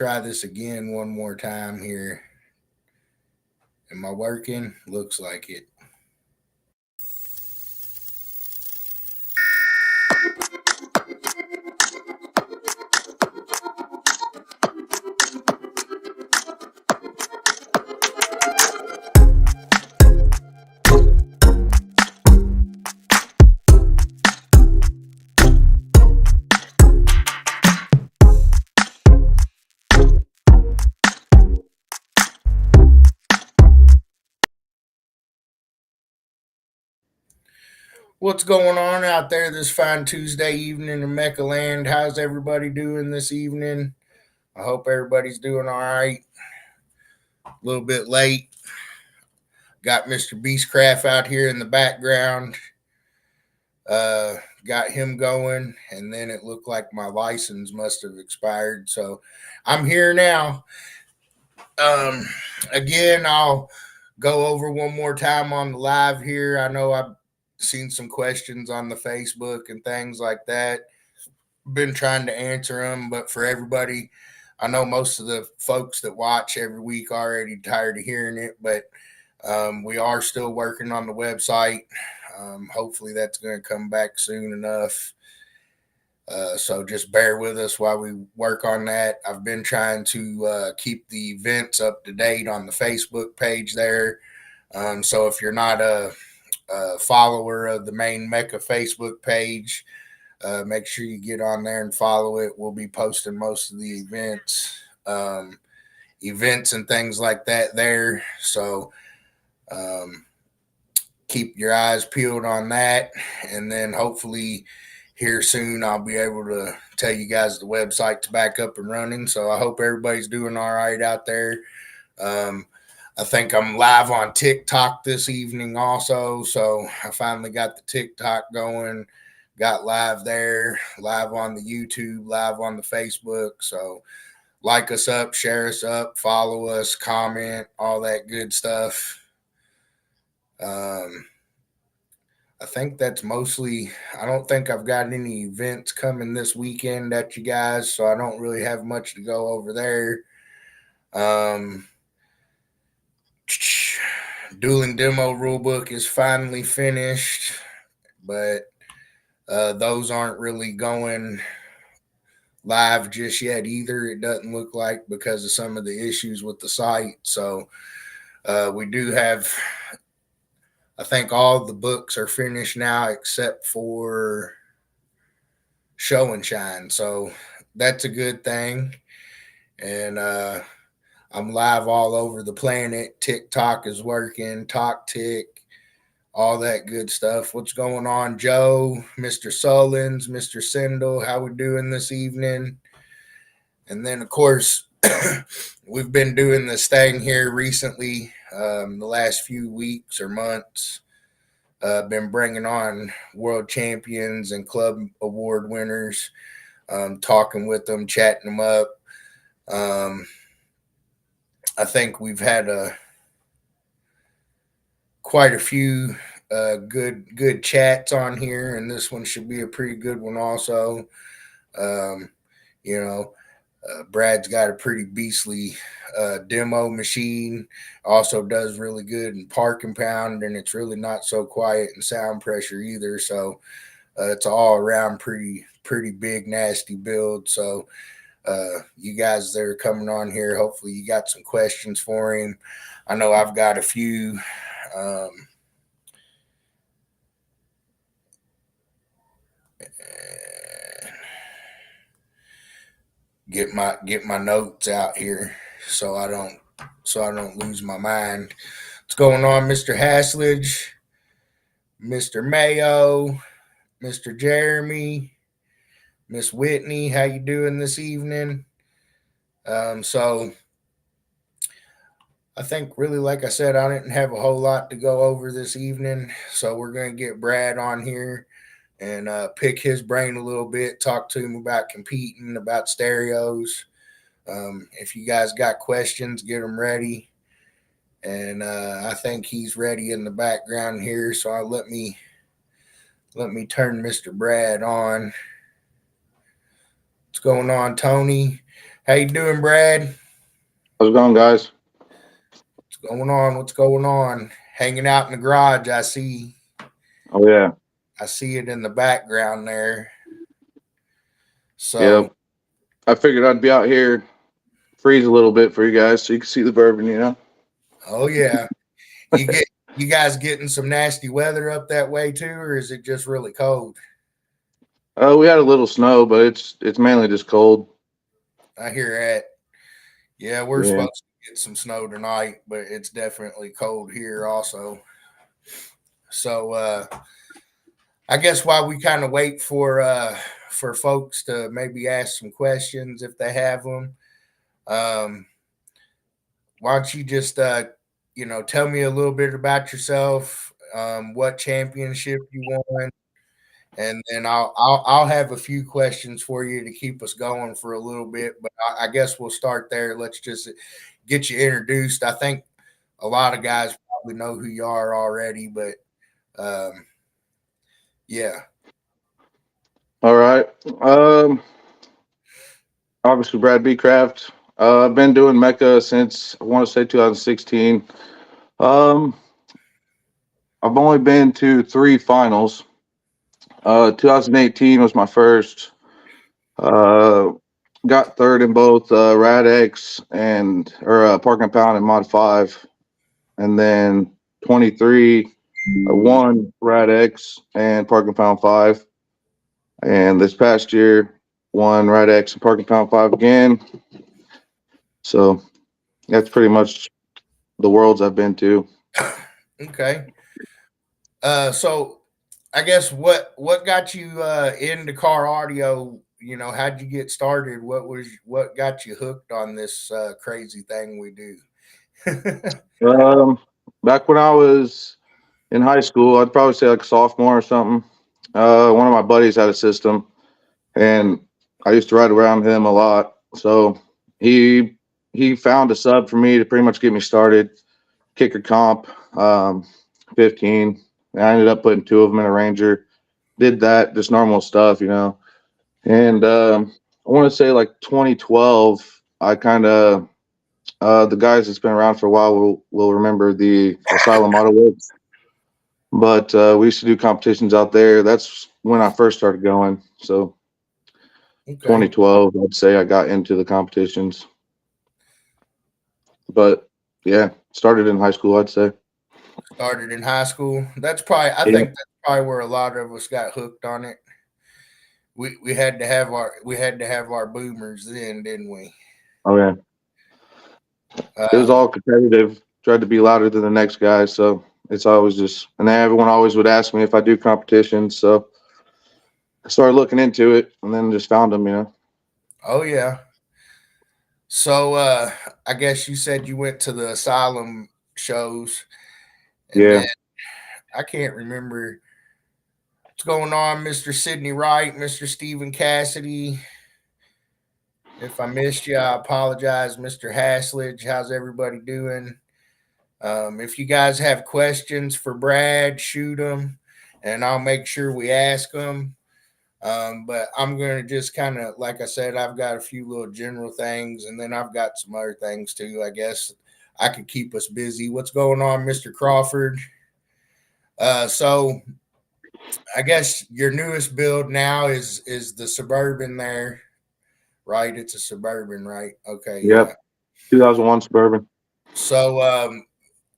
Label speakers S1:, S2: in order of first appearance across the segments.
S1: Try this again one more time here. Am I working? Looks like it. What's going on out there this fine Tuesday evening in MECA land? How's everybody doing this evening? I hope everybody's doing all right. A little bit late. Got Mr. Becraft out here in the background. Got him going, and then it looked like my license must have expired. So I'm here now. Um, Again, I'll go over one more time on the live here. I know I've seen some questions on the Facebook and things like that. Been trying to answer them, but for everybody, I know most of the folks that watch every week are already tired of hearing it, but we are still working on the website. Hopefully, that's going to come back soon enough. So just bear with us while we work on that. I've been trying to keep the events up to date on the Facebook page there. So if you're not a follower of the main MECA Facebook page, make sure you get on there and follow it. We'll be posting most of the events and things like that there. So keep your eyes peeled on that. And then hopefully here soon I'll be able to tell you guys the website's back up and running. So I hope everybody's doing all right out there. I think I'm live on TikTok this evening also. So I finally got the TikTok going, got live there, live on the YouTube, live on the Facebook. So like us up, share us up, follow us, comment, all that good stuff. I think that's mostly, I don't think I've got any events coming this weekend at you guys, so I don't really have much to go over there. Dueling demo rulebook is finally finished, but those aren't really going live just yet either. It doesn't look like, because of some of the issues with the site. So we do have, I think all the books are finished now except for Show and Shine. So that's a good thing. And I'm live all over the planet. TikTok is working, TalkTick, all that good stuff. What's going on, Joe, Mr. Sullins, Mr. Sindel? How we doing this evening? And then, of course, we've been doing this thing here recently, the last few weeks or months. Been bringing on world champions and club award winners, talking with them, chatting them up. I think we've had quite a few good chats on here, and this one should be a pretty good one also. You know, Brad's got a pretty beastly demo machine. Also does really good in park and pound, and it's really not so quiet in sound pressure either. So it's all around pretty big nasty build. So you guys that are coming on here, hopefully you got some questions for him. I know I've got a few. Get my notes out here so I don't lose my mind. What's going on, Mr. Haslage, Mr. Mayo, Mr. Jeremy, Miss Whitney? How you doing this evening? So I think really, like I said, I didn't have a whole lot to go over this evening, so we're gonna get Brad on here and pick his brain a little bit, talk to him about competing, about stereos. If you guys got questions, get them ready. And I think he's ready in the background here, so I'll let me turn Mr. Brad on. What's going on, Tony? How you doing, Brad?
S2: How's it going, guys?
S1: What's going on? What's going on? Hanging out in the garage.
S2: Oh yeah,
S1: I see it in the background there. So,
S2: yep. I figured I'd be out here, freeze a little bit for you guys, so you can see the bourbon.
S1: oh yeah, you get you guys getting some nasty weather up that way too, or is it just really cold?
S2: We had a little snow, but it's mainly just cold.
S1: I hear that. Yeah, we're
S2: Yeah.
S1: supposed to get some snow tonight, but it's definitely cold here also. So, I guess while we kind of wait for folks to maybe ask some questions if they have them, um, why don't you just tell me a little bit about yourself, what championship you won, and then I'll have a few questions for you to keep us going for a little bit. But I guess we'll start there. Let's just get you introduced. I think a lot of guys probably know who you are already, but um, yeah.
S2: All right. Obviously, Brad Becraft. I've been doing MECA since I want to say 2016. Um, I've only been to three finals. 2018 was my first. Uh, got third in both Rad X and or Park and Pound and Mod 5, and then 23. I won Rad X and Park and Pound 5. And this past year, won Rad X and Park and Pound 5 again. So that's pretty much the worlds I've been to.
S1: Okay. So I guess what got you into car audio? How'd you get started? What got you hooked on this crazy thing we do?
S2: Um, Back when I was in high school, I'd probably say like a sophomore or something. One of my buddies had a system, and I used to ride around with him a lot. So he he found a sub for me to pretty much get me started. Kicker comp, 15. And I ended up putting two of them in a Ranger. Did that, just normal stuff. And I want to say like 2012, I kind of, the guys that's been around for a while will remember the Asylum Auto Works. But we used to do competitions out there. That's when I first started going. So
S1: Okay.
S2: 2012, I'd say I got into the competitions. But yeah, started in high school, I'd say.
S1: Started in high school. I
S2: Yeah.
S1: think that's probably where a lot of us got hooked on it. We had to have our boomers then, didn't we?
S2: Oh yeah. It was
S1: Um,
S2: all competitive. Tried to be louder than the next guy, so it's always just. And then everyone always would ask me if I do competitions, so I started looking into it, and then just found them.
S1: oh yeah. So I guess you said you went to the Asylum shows, and
S2: Yeah.
S1: then I can't remember what's going on, Mr. Sidney Wright, Mr. Stephen Cassidy. If I missed you, I apologize, Mr. Haslidge. How's everybody doing? If you guys have questions for Brad, shoot them, and I'll make sure we ask them. But I'm going to just kind of, like I said, I've got a few little general things, and then I've got some other things too. I guess I could keep us busy. What's going on, Mr. Crawford? So I guess your newest build now is the Suburban there, right? It's a Suburban, right? Okay, yeah.
S2: Yep. 2001 Suburban.
S1: So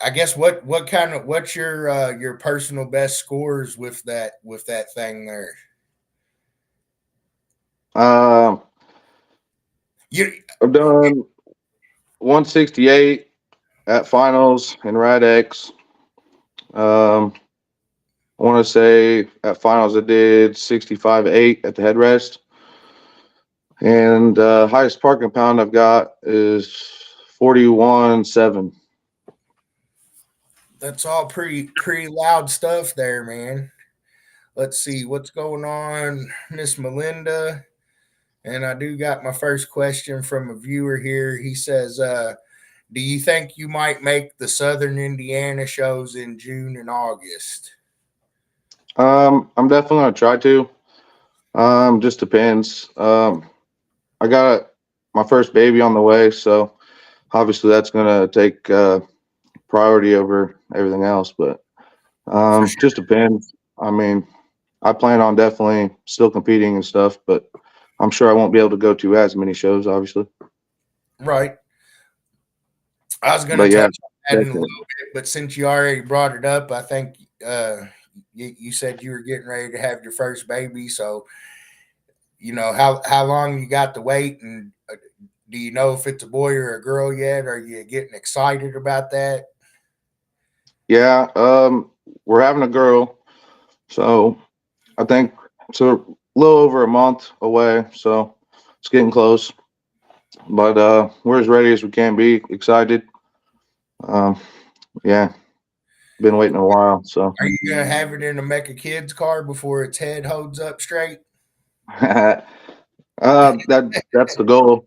S1: I guess what's your personal best scores with that thing there?
S2: Um,
S1: You
S2: I've done 168 at finals in Rad X. Um, I want to say at finals I did 65.8 at the headrest, and highest parking pound I've got is 41.7.
S1: That's all pretty loud stuff there, man. Let's see what's going on, Miss Melinda. And I do got my first question from a viewer here. He says, "Do you think you might make the Southern Indiana shows in June and August?"
S2: I'm definitely gonna try to. Just depends. I got my first baby on the way, so obviously that's gonna take priority over everything else. But
S1: For sure.
S2: just depends. I mean, I plan on definitely still competing and stuff, but I'm sure I won't be able to go to as many shows, obviously.
S1: Right. I was going to
S2: But
S1: touch
S2: yeah,
S1: on that in a
S2: definitely.
S1: little bit, but since you already brought it up, I think you said you were getting ready to have your first baby. So, how long you got to wait, and do you know if it's a boy or a girl yet? Are you getting excited about that?
S2: Yeah, we're having a girl, so I think it's a little over a month away, so it's getting close. But we're as ready as we can be, excited. Um, yeah, been waiting a while, so
S1: Are you going to have it in a MECA Kids car before its head holds up straight?
S2: that's the goal.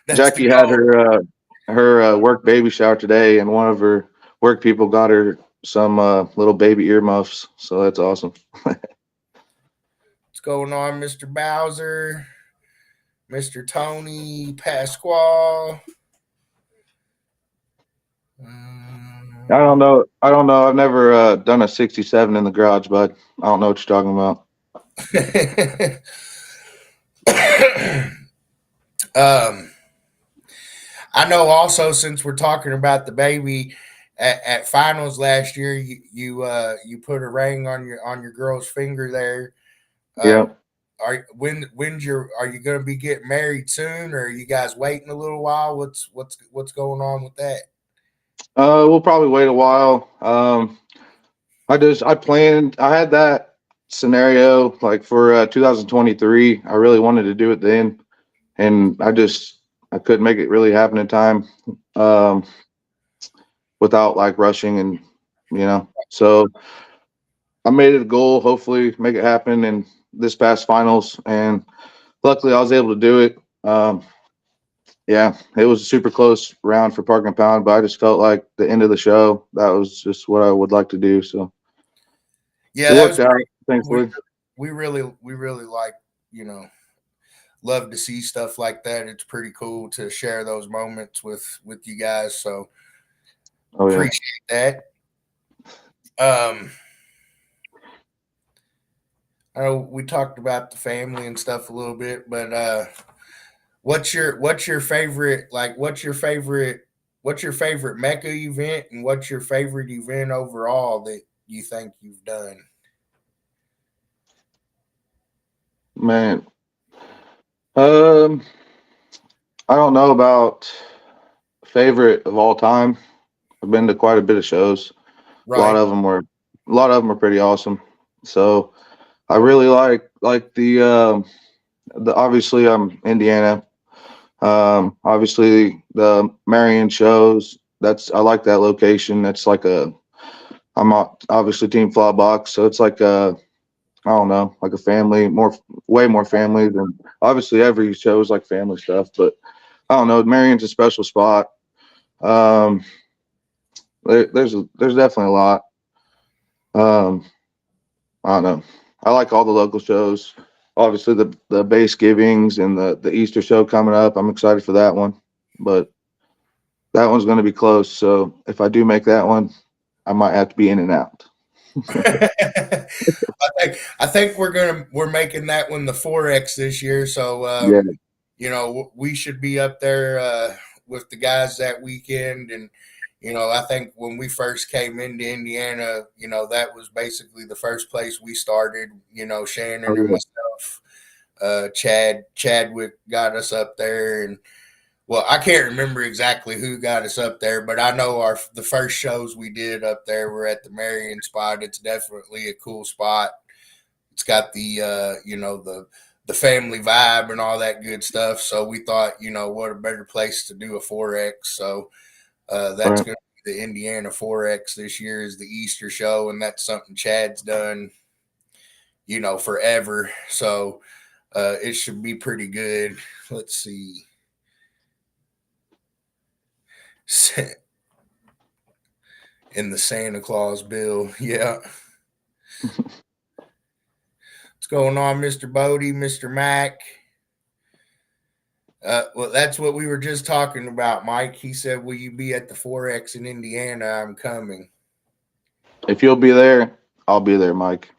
S1: That's the
S2: Jackie had
S1: goal.
S2: her work baby shower today, and one of her work people got her some little baby earmuffs. So that's awesome.
S1: What's going on, Mr. Bowser, Mr. Tony Pasquale?
S2: I don't
S1: Um,
S2: know. I don't know. I've never done a 67 in the garage, but I don't know what you're talking about.
S1: um, I know also, since we're talking about the baby, at finals last year, you put a ring on your girl's finger there. Uh,
S2: Yeah.
S1: are you going to be getting married soon, or are you guys waiting a little while? What's going on with that?
S2: We'll probably wait a while. I planned. I had that scenario like for 2023. I really wanted to do it then, and I couldn't make it really happen in time. Um, without like rushing and so I made it a goal, hopefully make it happen in this past finals, and luckily I was able to do it. Yeah, it was a super close round for Park and Pound, but I just felt like the end of the show, that was just what I would like to do. So
S1: Yeah,
S2: it
S1: that
S2: worked
S1: was
S2: out,
S1: pretty cool.
S2: thankfully.
S1: We really like, you know love to see stuff like that. It's pretty cool to share those moments with you guys. So
S2: Oh yeah.
S1: appreciate that. Um, I know we talked about the family and stuff a little bit, but what's your favorite, what's your favorite MECA event, and what's your favorite event overall that you think you've done?
S2: Man. Um, I don't know about favorite of all time. I've been to quite a bit of shows. A lot
S1: Right.
S2: of them were a lot of them are pretty awesome. So I really like the obviously I'm Indiana. Obviously the Marion shows. I like that location. It's like obviously Team Fly Box, so it's like I don't know, like a family, way more family than obviously every show is like family stuff, but I don't know. Marion's a special spot. Um, there's definitely a lot. Um, I don't know. I like all the local shows. Obviously, the base givings and the Easter show coming up. I'm excited for that one, but that one's going to be close. So if I do make that one, I might have to be in and out.
S1: I think we're making that one the 4X this year. So
S2: Yeah.
S1: we should be up there with the guys that weekend. And I think when we first came into Indiana, that was basically the first place we started.
S2: Oh
S1: Shannon and
S2: yeah.
S1: myself, Chadwick got us up there, and well, I can't remember exactly who got us up there, but I know the first shows we did up there were at the Marion spot. It's definitely a cool spot. It's got the family vibe and all that good stuff. So we thought, what a better place to do a 4X. So that's
S2: Right.
S1: going to be the Indiana 4X this year, is the Easter show, and that's something Chad's done, forever. So it should be pretty good. Let's see. In the Santa Claus bill. Yeah. What's going on, Mr. Bodie, Mr. Mack? Well, that's what we were just talking about, Mike. He said, "Will you be at the 4X in Indiana? I'm coming."
S2: If you'll be there, I'll be there, Mike.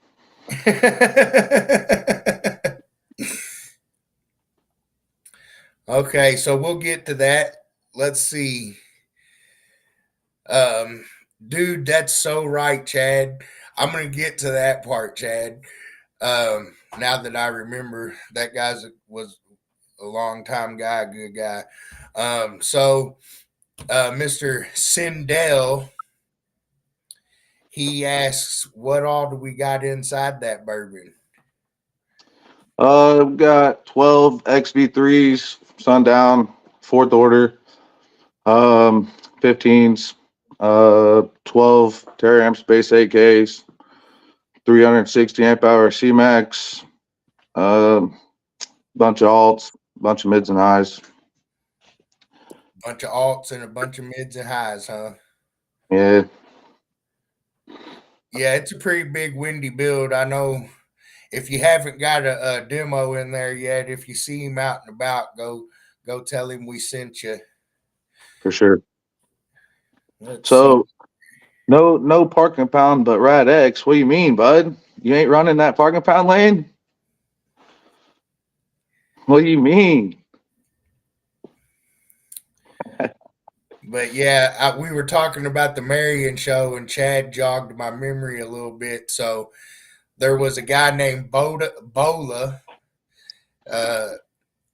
S1: Okay, so we'll get to that. Let's see. Um, Dude, that's so right, Chad. I'm gonna get to that part, Chad. Now that I remember, that was a long time guy, good guy. Mr. Sindel, he asks, "What all do we got inside that bourbon?"
S2: I've got 12 XV3s, Sundown, fourth order, 15s, 12 Teraamp Space 8Ks, 360 amp hour CMAX, bunch of alts, bunch of mids and highs.
S1: Bunch of alts and a bunch of mids and highs, huh?
S2: Yeah,
S1: Yeah, it's a pretty big windy build. I know if you haven't got a demo in there yet, if you see him out and about, go tell him we sent you.
S2: for sure.
S1: Let's see.
S2: So no parking pound, but Rad X. What do you mean, bud? You ain't running that parking pound lane? What do you mean?
S1: But yeah, we were talking about the Marion show, and Chad jogged my memory a little bit. So there was a guy named Bola. Uh,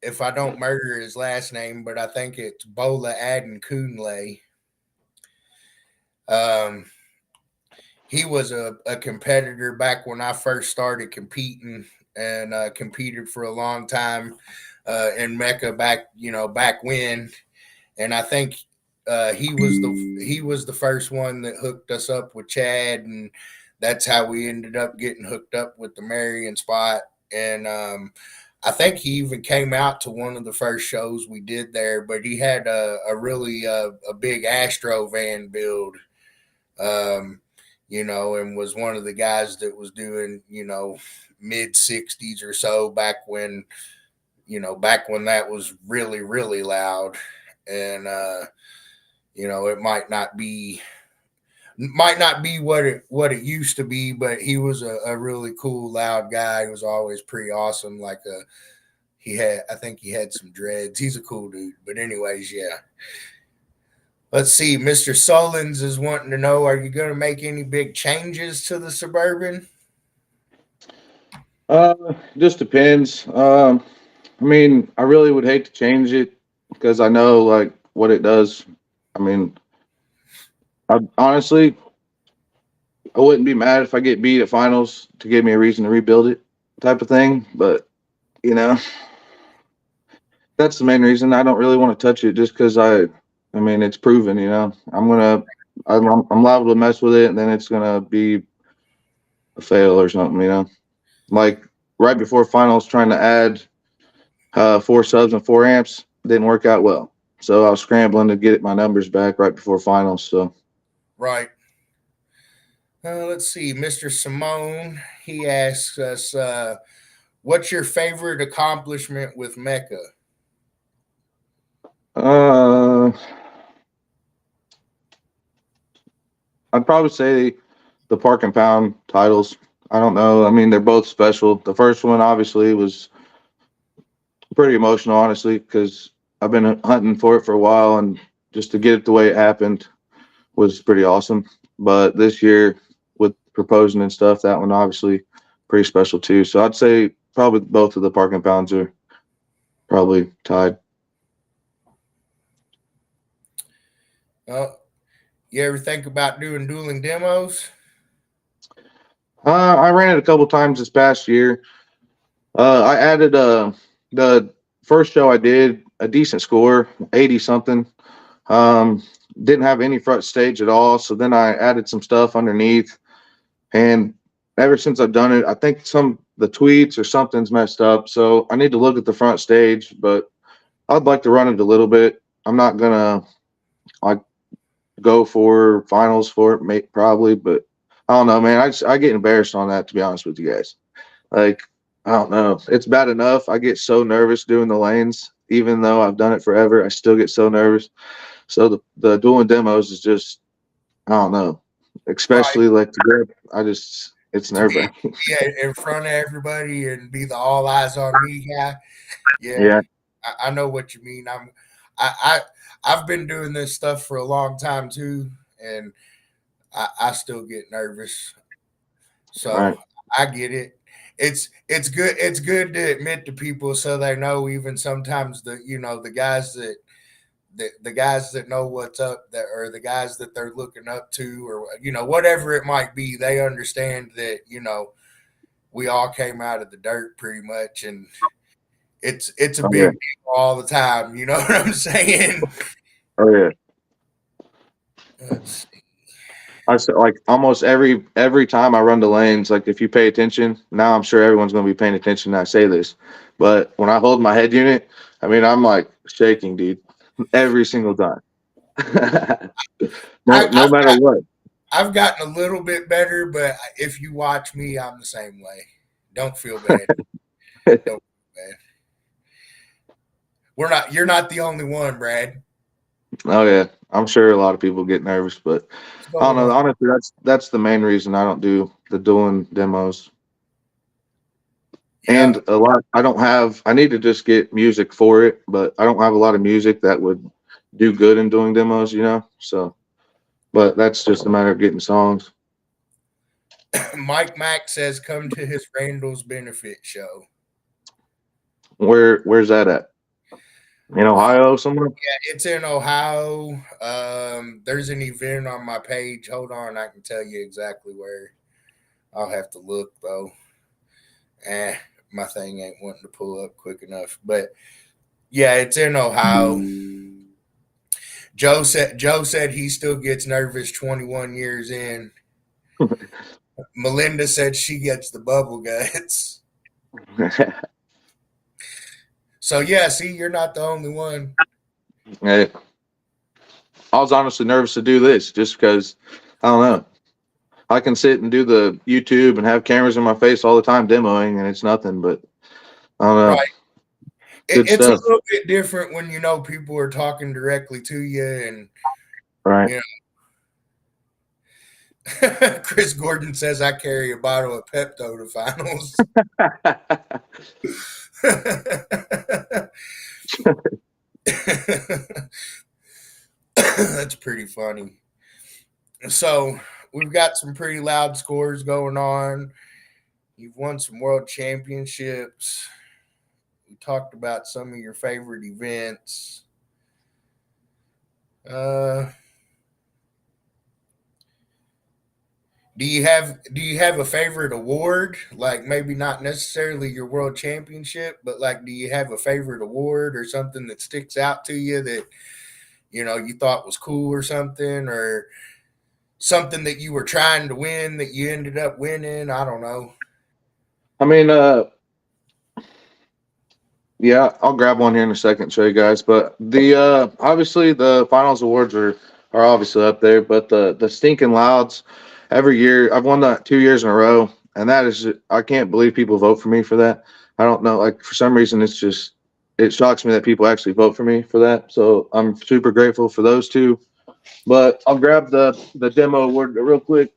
S1: if I don't murder his last name, but I think it's Bola Aden Kunle. Um, he was a competitor back when I first started competing, and competed for a long time in MECA back when. And I think he was the first one that hooked us up with Chad, and that's how we ended up getting hooked up with the Marion spot. And I think he even came out to one of the first shows we did there. But he had a really a big Astro van build, um, and was one of the guys that was doing mid 60s or so back when that was really really loud. And it might not be what it used to be, but he was a really cool, loud guy. He was always pretty awesome. I think he had some dreads. He's a cool dude. But anyways, yeah. Let's see. Mr. Solins is wanting to know: Are you going to make any big changes to the Suburban?
S2: Just depends. I mean, I really would hate to change it because I know like what it does. I mean, honestly, I wouldn't be mad if I get beat at finals to give me a reason to rebuild it, type of thing. But you know, that's the main reason I don't really want to touch it, just because I mean, it's proven. I'm liable to mess with it, and then it's gonna be a fail or something. Like right before finals, trying to add four subs and four amps didn't work out well. So I was scrambling to get my numbers back right before finals. So
S1: Right. Let's see. Mr. Simone, he asks us, what's your favorite accomplishment with MECA?
S2: uh, I'd probably say the Park and Pound titles. I don't know. I mean, they're both special. The first one obviously was pretty emotional, honestly, because I've been hunting for it for a while, and just to get it the way it happened was pretty awesome. But this year, with proposing and stuff, that one obviously pretty special too. So I'd say probably both of the Park and Pounds are probably tied.
S1: Uh, you ever think about doing dueling demos?
S2: I ran it a couple times this past year. I added the first show I did a decent score, 80 something. Um, didn't have any front stage at all. So then I added some stuff underneath. And ever since I've done it, I think the tweets or something's messed up. So I need to look at the front stage, but I'd like to run it a little bit. I'm not gonna like go for finals for it, probably, but I don't know, man. I get embarrassed on that, to be honest with you guys. Like, I don't know. It's bad enough. I get so nervous doing the lanes, even though I've done it forever, I still get so nervous. So the doing demos is just, I don't know,
S1: Right.
S2: especially like the grip. It's
S1: To
S2: nerve
S1: be
S2: wracking.
S1: yeah in front of everybody and be the all eyes on me guy. Yeah,
S2: Yeah,
S1: I know what you mean. I I've been doing this stuff for a long time too, and I still get nervous. So
S2: right.
S1: I get it. It's good. It's good to admit to people so they know. Even sometimes the guys the guys that know what's up, that or the guys that they're looking up to, or whatever it might be, they understand that we all came out of the dirt pretty much, and it's a
S2: Oh
S1: big
S2: yeah,
S1: deal all the time. You know what I'm saying?
S2: oh yeah.
S1: Let's see.
S2: I said like almost every time I run the lanes, like if you pay attention, now I'm sure everyone's gonna be paying attention when I say this. But when I hold my head unit, I mean I'm like shaking, dude, every single time.
S1: I,
S2: No matter what.
S1: I've gotten a little bit better, but if you watch me, I'm the same way. Don't feel bad. Don't feel bad. We're not. You're not the only one, Brad.
S2: Oh yeah, I'm sure a lot of people get nervous, but
S1: What's
S2: I don't
S1: going
S2: know.
S1: on?
S2: Honestly, that's the main reason I don't do the doing demos.
S1: Yeah,
S2: And a lot, I don't have. I need to just get music for it, but I don't have a lot of music that would do good in doing demos. So, but that's just a matter of getting songs.
S1: Mike Mack says come to his Randall's benefit show.
S2: Where's that at? In
S1: Uh,
S2: Ohio somewhere?
S1: it's in Ohio. There's an event on my page. Hold on, I can tell you exactly where. I'll have to look though. Eh, my thing ain't wanting to pull up quick enough. But yeah, it's in Ohio. Joe said he still gets nervous 21 years in. Melinda said she gets the bubble guts. So yeah, see, you're not the only one.
S2: Hey, I was honestly nervous to do this just because I don't know. I can sit and do the YouTube and have cameras in my face all the time demoing, and it's nothing. But I don't know.
S1: Right.
S2: Good
S1: It's a
S2: stuff,
S1: little bit different when people are talking directly to you, and
S2: right?
S1: you Chris Gordon says I carry a bottle of Pepto to finals. That's pretty funny. So we've got some pretty loud scores going on. You've won some world championships. We talked about some of your favorite events. Uh, do you have a favorite award? Like maybe not necessarily your world championship, but like do you have a favorite award or something that sticks out to you that you thought was cool or something, or something that you were trying to win that you ended up winning? I don't know.
S2: I mean, yeah, I'll grab one here in a second, show you guys. But the obviously the finals awards are obviously up there, but the stinking louds every year I've won that 2 years in a row, and that is I can't believe people vote for me for that. I don't know, like for some reason it shocks me that people actually vote for me for that. So I'm super grateful for those two. But I'll grab the demo award real quick.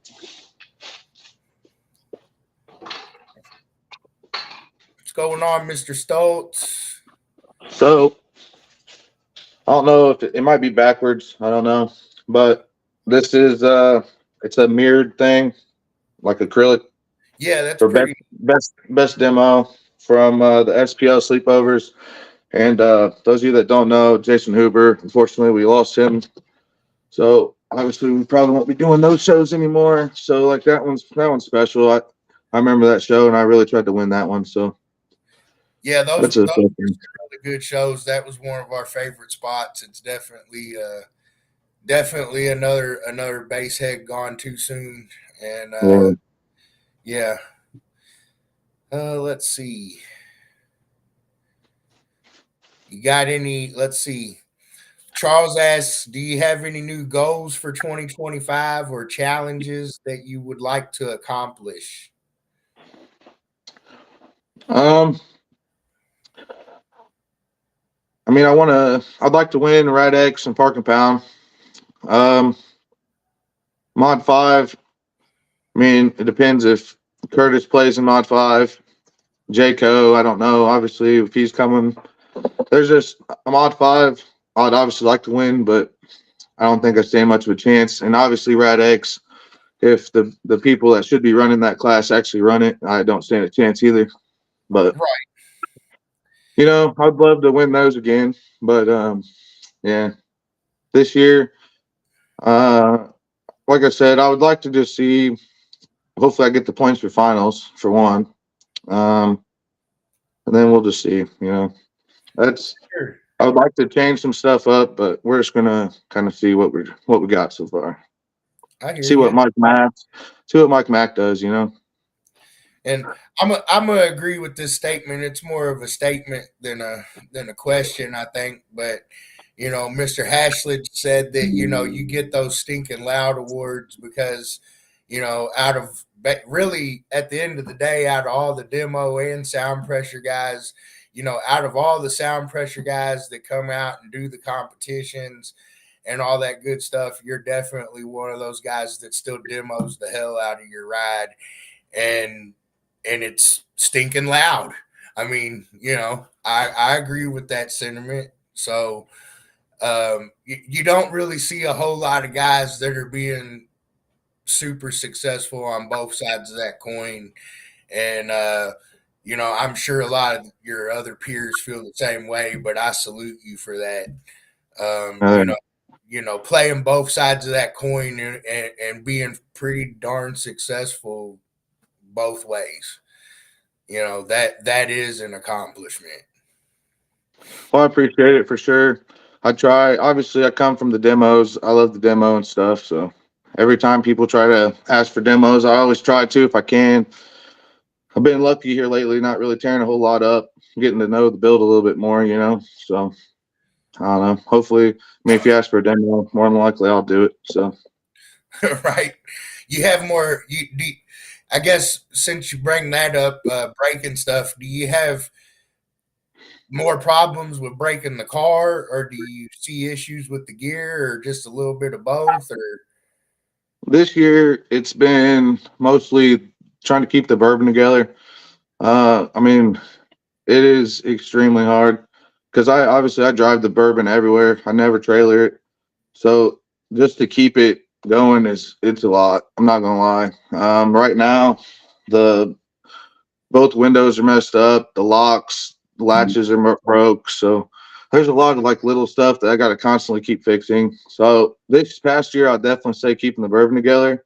S1: What's going on, Mr. Stoltz?
S2: So I don't know if it might be backwards. I don't know, but this is it's a mirrored thing like acrylic
S1: Yeah, that's
S2: for
S1: pretty.
S2: best demo from the SPL sleepovers. And those of you that don't know, Jason Huber, unfortunately, we lost him. So obviously, we probably won't be doing those shows anymore. So like that one's special. I remember that show, and I really tried to win that one. So
S1: Yeah, those
S2: that's
S1: those
S2: a
S1: were really good shows. That was one of our favorite spots. It's definitely another base head gone too soon. And
S2: yeah.
S1: yeah, let's see. You got any? Let's see. Charles asks, "Do you have any new goals for 2025 or challenges that you would like to accomplish?"
S2: Um, mean, I'd like to win Rad X and Park and Pound. Um, Mod 5, I mean, it depends if Curtis plays in Mod 5. Jayco, I don't know. Obviously, if he's coming, there's just a Mod 5. I'd obviously like to win, but I don't think I stand much of a chance. And obviously, Rad X, if the people that should be running that class actually run it, I don't stand a chance either. But,
S1: Right.
S2: I'd love to win those again. But, yeah, this year, uh, like I said, I would like to just see. Hopefully, I get the points for finals for one, um, and then we'll just see. That's.
S1: Sure.
S2: I would like to change some stuff up, but we're just gonna kind of see what we got so far.
S1: I hear
S2: See what
S1: you.
S2: Mike Mack, see what Mike Mack does.
S1: And I'm gonna agree with this statement. It's more of a statement than a question, I think. But Mr. Hashledge said that you get those stinking loud awards because out of really at the end of the day, out of all the demo and sound pressure guys, out of all the sound pressure guys that come out and do the competitions and all that good stuff, you're definitely one of those guys that still demos the hell out of your ride, and it's stinking loud. I mean, I agree with that sentiment. So you don't really see a whole lot of guys that are being super successful on both sides of that coin. And I'm sure a lot of your other peers feel the same way, but I salute you for that. Um,
S2: Uh,
S1: you know, playing both sides of that coin and being pretty darn successful both ways. That is an accomplishment.
S2: well, I appreciate it for sure. I try. Obviously, I come from the demos. I love the demo and stuff. So every time people try to ask for demos, I always try to if I can. I've been lucky here lately, not really tearing a whole lot up, getting to know the build a little bit more. So I don't know. Hopefully, I mean, if you ask for a demo, more than likely I'll do it. So
S1: Right? You have more. I guess since you bring that up, breaking stuff, do you have more problems with breaking the car, or do you see issues with the gear, or just a little bit of both? Or
S2: this year it's been mostly trying to keep the bourbon together. I mean, it is extremely hard because I drive the bourbon everywhere. I never trailer it, so just to keep it going it's a lot. I'm not gonna lie. Right now, the both windows are messed up. The locks, latches are broke. So there's a lot of like little stuff that I got to constantly keep fixing. So this past year, I'll definitely say keeping the bourbon together.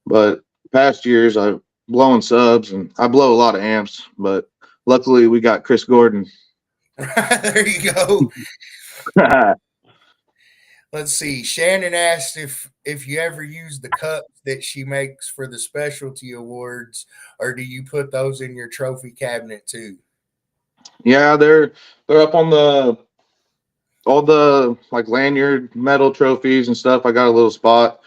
S2: But past years, I've blown subs and I blow a lot of amps. But luckily, we got Chris Gordon.
S1: there you go. Let's see. Shannon asked if you ever use the cups that she makes for the specialty awards, or do you put those in your trophy cabinet too?
S2: Yeah, they're up on the all the like lanyard metal trophies and stuff. I got a little spot,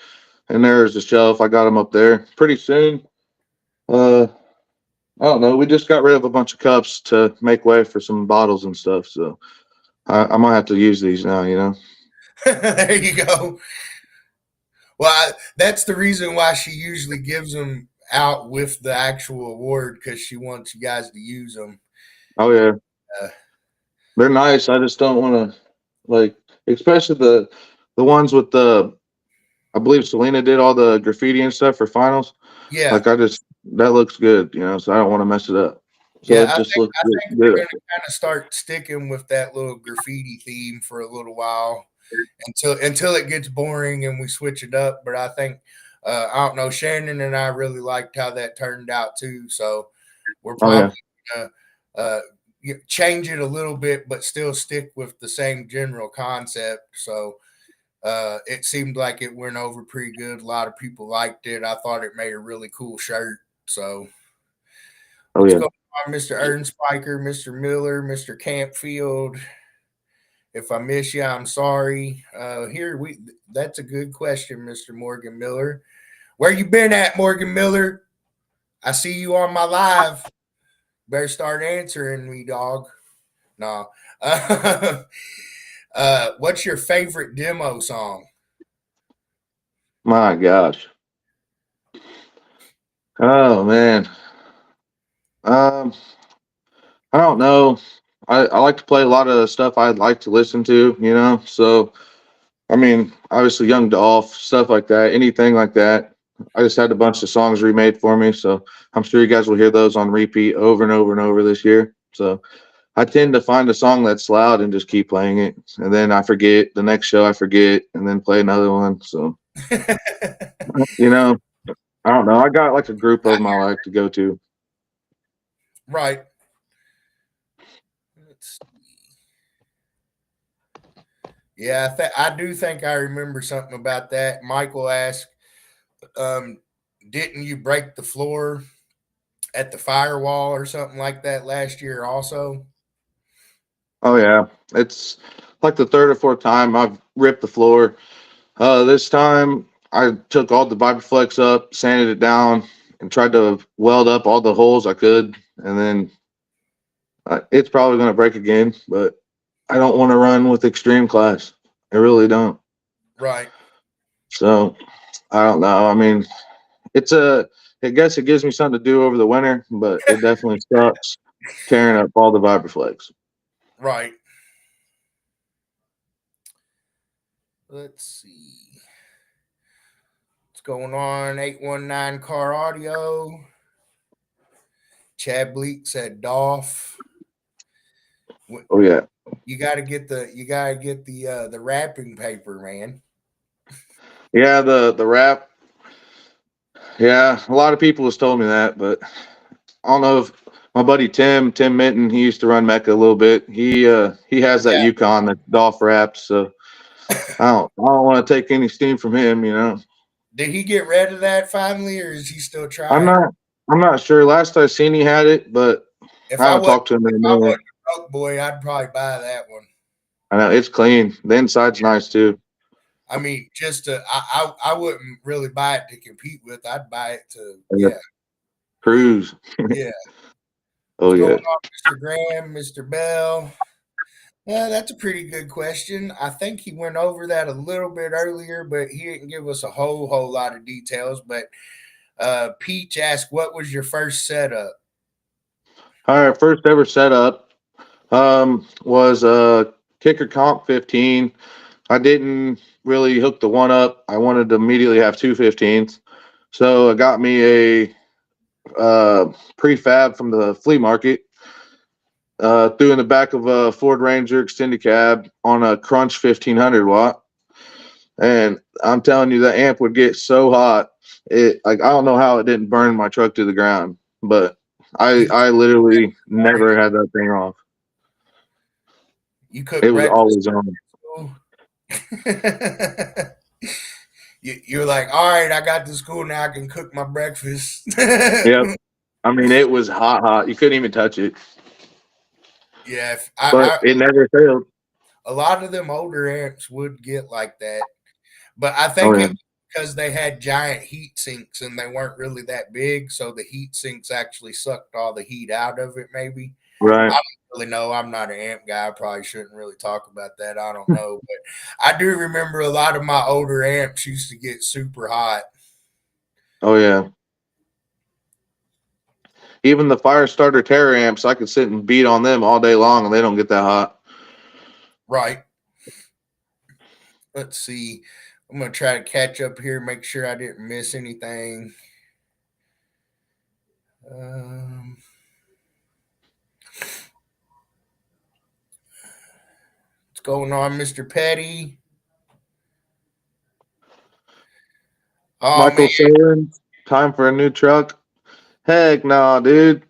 S2: and there's a shelf. I got them up there. Pretty soon, uh, I don't know. We just got rid of a bunch of cups to make way for some bottles and stuff. So I might have to use these now.
S1: there you go. Well, that's the reason why she usually gives them out with the actual award, because she wants you guys to use them.
S2: Oh yeah,
S1: Uh,
S2: they're nice. I just don't want to like, especially the ones with the. I believe Selena did all the graffiti and stuff for finals.
S1: yeah,
S2: Like that looks good. So I don't want to mess it up. So
S1: yeah.
S2: it just looks
S1: I think they're
S2: good.
S1: going to kind of start sticking with that little graffiti theme for a little while until it gets boring and we switch it up. But I think I don't know. Shannon and I really liked how that turned out too. So we're
S2: Oh
S1: probably
S2: yeah.
S1: gonna change it a little bit, but still stick with the same general concept. So it seemed like it went over pretty good. A lot of people liked it. I thought it made a really cool shirt. So
S2: Oh
S1: what's
S2: yeah.
S1: going on, Mr. Ernspiker, Mr. Miller, Mr. Campfield? If I miss you, I'm sorry. Here we that's a good question, Mr. Morgan Miller. Where you been at, Morgan Miller? I see you on my live. Better start answering me, dog. No. Uh, what's your favorite demo song?
S2: My gosh. Oh man. Um, I don't know. I like to play a lot of stuff I'd like to listen to, you know. So I mean, obviously Young Dolph, stuff like that, anything like that. I just had a bunch of songs remade for me, so I'm sure you guys will hear those on repeat over and over and over this year. So I tend to find a song that's loud and just keep playing it, and then I forget the next show. I forget, and then play another one. So you know, I don't know. I got like a group of them I like to go to.
S1: Right. Let's- Yeah, I do think I remember something about that. Michael asked, um, "Didn't you break the floor at the firewall or something like that last year?" Also,
S2: Oh yeah, it's like the third or fourth time I've ripped the floor. This time I took all the Vibraflex up, sanded it down, and tried to weld up all the holes I could. And then it's probably going to break again, but I don't want to run with extreme class. I really don't.
S1: right,
S2: So I don't know. I mean, it's a. I guess it gives me something to do over the winter, but it definitely sucks tearing up all the Vibraflex.
S1: right. Let's see what's going on. 819 Car Audio. Chad Bleak said, "Dolph,
S2: Oh yeah,
S1: you gotta get the wrapping paper, man."
S2: yeah. The wrap. Yeah, a lot of people has told me that, but I don't know if my buddy Tim Minton, he used to run MECA a little bit. He has that
S1: Yeah.
S2: Yukon that Dolph wraps, so I don't want to take any steam from him, you know.
S1: Did he get rid of that finally, or is he still
S2: I'm
S1: trying?
S2: not I'm not sure. Last I seen he had it, but
S1: If
S2: I
S1: I
S2: haven't
S1: wasn't
S2: talked to him in
S1: if
S2: a
S1: I wasn't
S2: minute.
S1: a broke boy, I'd probably buy that one.
S2: I know it's clean. The inside's nice too.
S1: I mean, just to I wouldn't really buy it to compete with. I'd buy it to
S2: And the
S1: yeah
S2: cruise.
S1: yeah.
S2: Oh
S1: What's going
S2: yeah.
S1: on, Mr. Graham, Mr. Bell? Yeah, that's a pretty good question. I think he went over that a little bit earlier, but he didn't give us a whole lot of details. But Peach asked, "What was your first setup?"
S2: All right, first ever setup was a kicker comp 15. I didn't really hook the one up. I wanted to immediately have two 15s. So I got me a prefab from the flea market, threw in the back of a Ford Ranger extended cab on a Crunch 1500 watt. And I'm telling you, the amp would get so hot. It like I don't know how it didn't burn my truck to the ground, but I
S1: You
S2: I literally never had that thing off.
S1: you
S2: It
S1: cook
S2: was
S1: breakfast
S2: always on.
S1: at school? You're like, all right, I got to school now. I can cook my breakfast.
S2: Yep. I mean, it was hot, hot. You couldn't even touch it,
S1: Yeah,
S2: but it never failed.
S1: a lot of them older amps would get like that, but I
S2: Oh
S1: think
S2: yeah,
S1: it because they had giant heat sinks and they weren't really that big, so the heat sinks actually sucked all the heat out of it. Maybe I
S2: right.
S1: don't really know. I'm not an amp guy. I probably shouldn't really talk about that. I don't know, but I do remember a lot of my older amps used to get super hot.
S2: Oh yeah. Even the fire starter Terra amps, I could sit and beat on them all day long, and they don't get that hot.
S1: Right. Let's see. I'm gonna try to catch up here, make sure I didn't miss anything. Um, what's going on, Mr. Petty? Oh man,
S2: Michael saying, time for a new truck. Heck no, dude.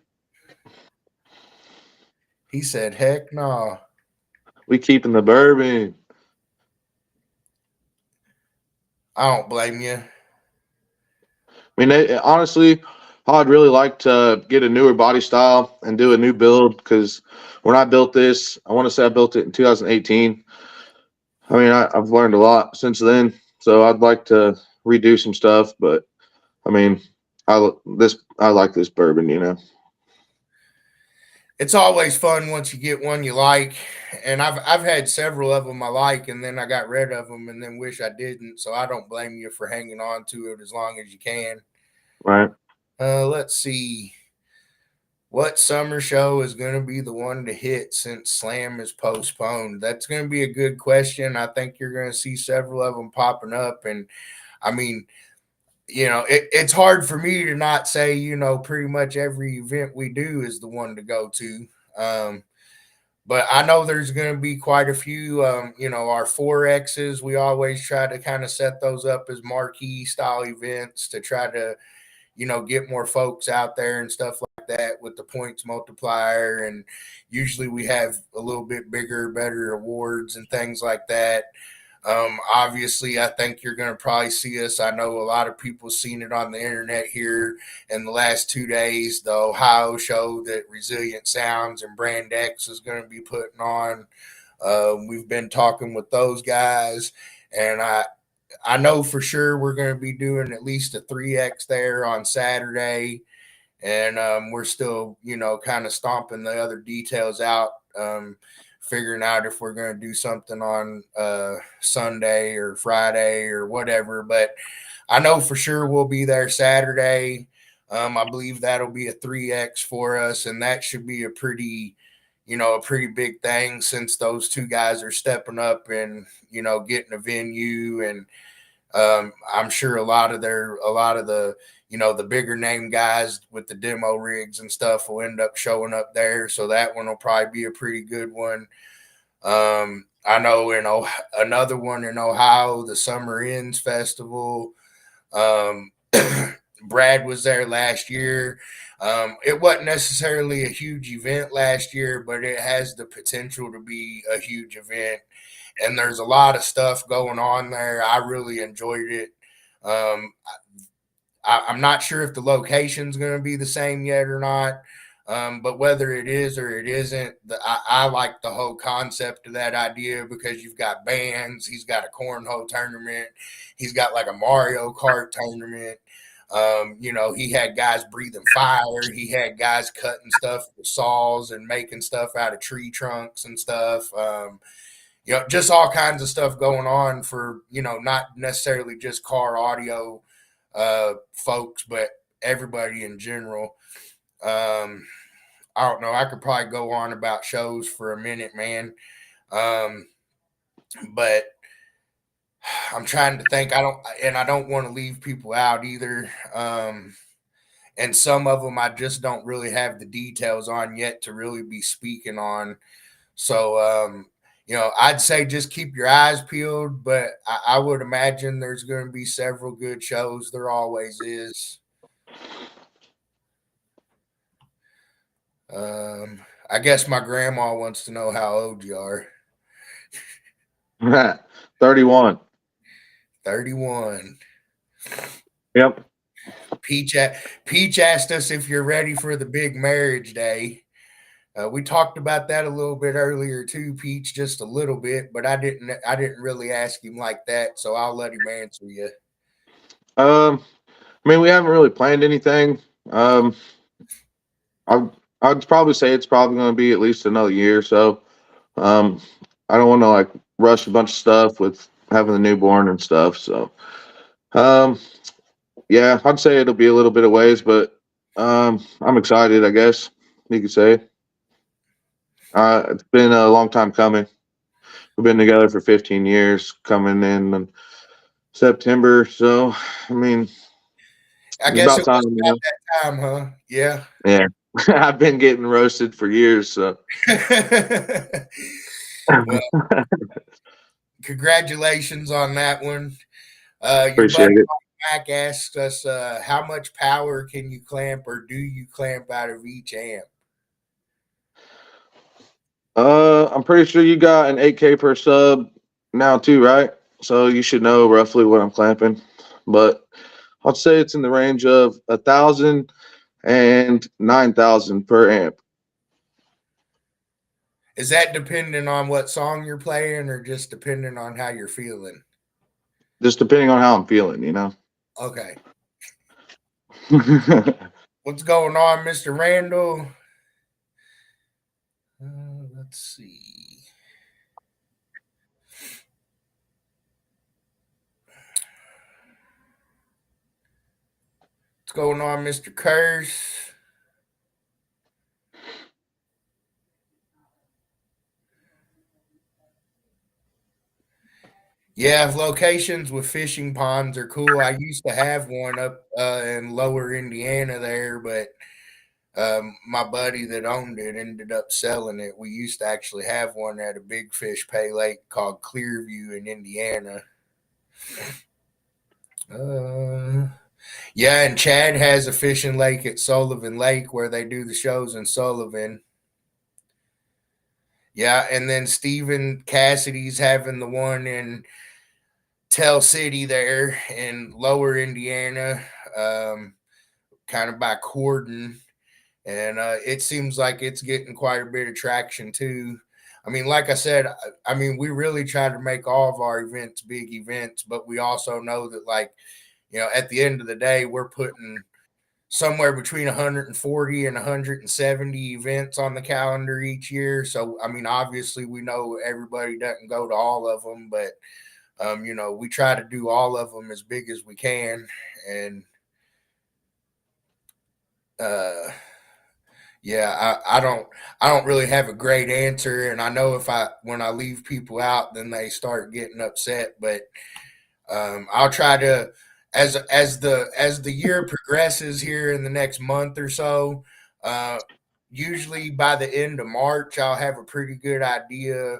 S1: he said, "Heck no."
S2: We keeping the bourbon.
S1: I don't blame you.
S2: I mean, honestly, I'd really like to get a newer body style and do a new build because when I built this, I want to say I built it in 2018. I mean, I've learned a lot since then, so I'd like to redo some stuff. But I mean, I like this bourbon, you know.
S1: it's always fun once you get one you like. And I've had several of them I like, and then I got rid of them, and then wish I didn't. So I don't blame you for hanging on to it as long as you can.
S2: Right.
S1: Let's see. What summer show is going to be the one to hit since Slam is postponed? That's going to be a good question. I think you're going to see several of them popping up. And I mean, it's hard for me to not say, pretty much every event we do is the one to go to. Um, but I know there's going to be quite a few. Our 4Xs, we always try to kind of set those up as marquee style events to try to, get more folks out there and stuff like that with the points multiplier. And usually we have a little bit bigger, better awards and things like that. Obviously, I think you're going to probably see us. I know a lot of people seen it on the internet here in the last 2 days. The Ohio show that Resilient Sounds and Brand X is going to be putting on. We've been talking with those guys, and I know for sure we're going to be doing at least a 3X there on Saturday, and we're still, kind of stomping the other details out, figuring out if we're going to do something on Sunday or Friday or whatever. But I know for sure we'll be there Saturday. I believe that'll be a 3X for us, and that should be a pretty big thing since those two guys are stepping up and getting a venue. And I'm sure a lot of the the bigger name guys with the demo rigs and stuff will end up showing up there. So that one will probably be a pretty good one. I know another one in Ohio, the Summer Ends Festival. Um, Brad was there last year. It wasn't necessarily a huge event last year, but it has the potential to be a huge event. And there's a lot of stuff going on there. I really enjoyed it. Um, I'm not sure if the location's going to be the same yet or not. But whether it is or it isn't, I like the whole concept of that idea because you've got bands, he's got a cornhole tournament, he's got like a Mario Kart tournament. He had guys breathing fire, he had guys cutting stuff with saws and making stuff out of tree trunks and stuff. Just all kinds of stuff going on for, not necessarily just car audio folks, but everybody in general. Um, I don't know. I could probably go on about shows for a minute, man. Um, but I'm trying to think. I don't want to leave people out either. And some of them I just don't really have the details on yet to really be speaking on. So, I'd say just keep your eyes peeled, but I would imagine there's going to be several good shows. There always is. I guess my grandma wants to know how old you are.
S2: 31.
S1: 31.
S2: Yep.
S1: Peach asked us if you're ready for the big marriage day. We talked about that a little bit earlier too, Peach, just a little bit, but I didn't really ask him like that, so I'll let him answer you.
S2: I mean, we haven't really planned anything. I I'd probably say it's probably going to be at least another year or so. Um, I don't want to like rush a bunch of stuff with having the newborn and stuff. So, um, yeah, I'd say it'll be a little bit of ways, but I'm excited. I guess you could say. It's been a long time coming. We've been together for 15 years, coming in September. So, I mean,
S1: I
S2: it's
S1: guess
S2: about
S1: it
S2: time,
S1: was
S2: you
S1: about
S2: know.
S1: that time, huh? Yeah.
S2: Yeah, I've been getting roasted for years. So,
S1: Well, congratulations on that one. Your
S2: appreciate
S1: buddy
S2: it.
S1: Mac asked us, how much power can you clamp or do you clamp out of each amp?
S2: I'm pretty sure you got an 8K per sub now too, right? So you should know roughly what I'm clamping. But I'd say it's in the range of 1,000 and 9,000 per amp.
S1: Is that depending on what song you're playing or just depending on how you're feeling?
S2: Just depending on how I'm feeling, you know.
S1: Okay. What's going on, Mr. Randall? Let's see. What's going on, Mr. Curse? Yeah, locations with fishing ponds are cool. I used to have one up in lower Indiana there, but my buddy that owned it ended up selling it. We used to actually have one at a big fish pay lake called Clearview in Indiana. Uh, yeah, and Chad has a fishing lake at Sullivan Lake where they do the shows in Sullivan. Yeah, and then Stephen Cassidy's having the one in Tell City there in lower Indiana, kind of by Corden. And it seems like it's getting quite a bit of traction too. I mean, like I said, I mean, we really try to make all of our events big events, but we also know that, like, at the end of the day, we're putting somewhere between 140 and 170 events on the calendar each year. So, I mean, obviously, we know everybody doesn't go to all of them, but we try to do all of them as big as we can, and uh, yeah, I don't really have a great answer, and I know if I when I leave people out, then they start getting upset. But I'll try to, as the year progresses here in the next month or so. Uh, Usually by the end of March, I'll have a pretty good idea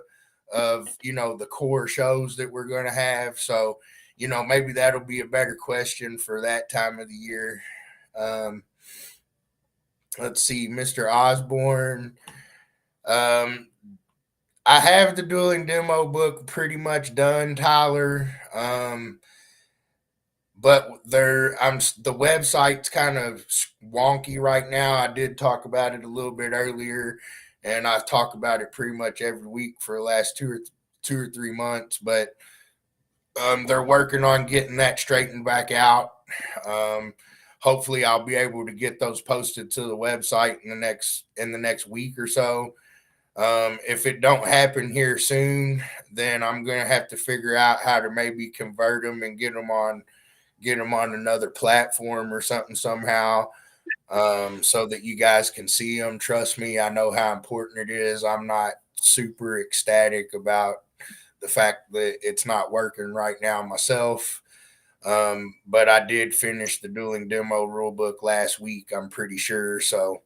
S1: of the core shows that we're going to have. So maybe that'll be a better question for that time of the year. Um, let's see, Mr. Osborne. Um, I have the dueling demo book pretty much done, Tyler. But the website's kind of wonky right now. I did talk about it a little bit earlier, and I've talked about it pretty much every week for the last 2 or 3 months. But they're working on getting that straightened back out. Um, Hopefully, I'll be able to get those posted to the website in the next week or so. If it don't happen here soon, then I'm gonna have to figure out how to maybe convert them and get them on another platform or something somehow, so that you guys can see them. Trust me, I know how important it is. I'm not super ecstatic about the fact that it's not working right now myself. But I did finish the dueling demo rulebook last week, I'm pretty sure. So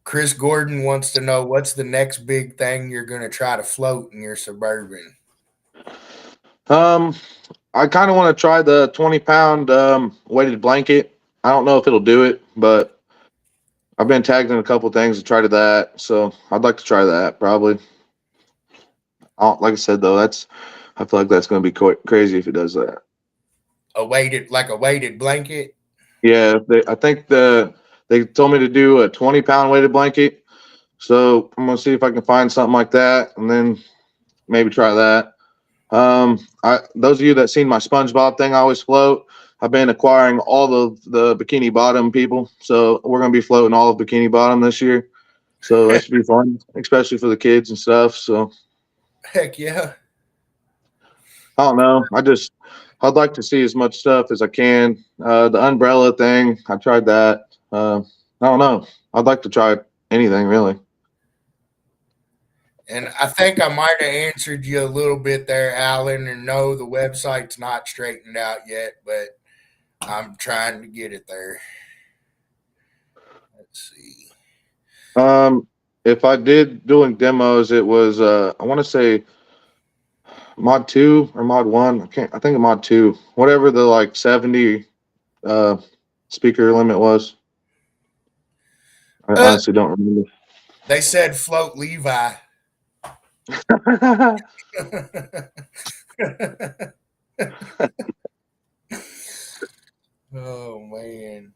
S1: Chris Gordon wants to know what's the next big thing you're going to try to float in your Suburban.
S2: Um, I kind of want to try the 20-pound weighted blanket. I don't know if it'll do it, but I've been tagged in a couple things to try to that, so I'd like to try that probably. Like I said though, I feel like that's going to be crazy if it does that.
S1: A weighted blanket.
S2: Yeah, I think they told me to do a 20-pound weighted blanket, so I'm gonna see if I can find something like that, and then maybe try that. I those of you that seen my SpongeBob thing, I always float. I've been acquiring all of the Bikini Bottom people, so we're gonna be floating all of Bikini Bottom this year. So that should be fun, especially for the kids and stuff. So
S1: Heck yeah.
S2: I don't know. I'd like to see as much stuff as I can. The umbrella thing, I tried that. I don't know. I'd like to try anything really.
S1: And I think I might have answered you a little bit there, Alan. And no, the website's not straightened out yet, but I'm trying to get it there. Let's see.
S2: If I did doing demos, it was I want to say mod 2 or mod 1. I think mod 2. Whatever the like 70 uh speaker limit was. I
S1: Uh,
S2: honestly don't remember.
S1: they said float Levi. Oh man.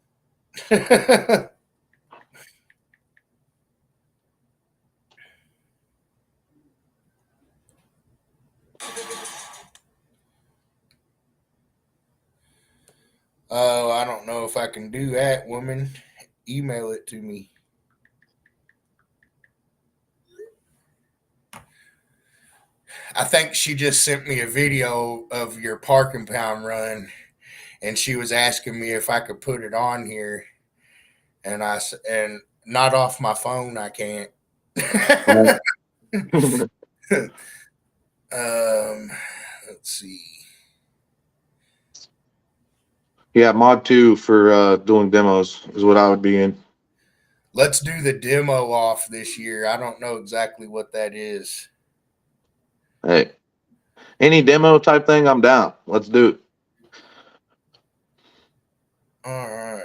S1: Oh, I don't know if I can do that, woman. email it to me. I think she just sent me a video of your parking pound run, and she was asking me if I could put it on here, and not off my phone. I can't.
S2: Right.
S1: um, let's see.
S2: Yeah, mod 2 for doing demos is what I would be in.
S1: Let's do the demo off this year. I don't know exactly what that is.
S2: Hey, any demo type thing, I'm down. Let's do it.
S1: All right.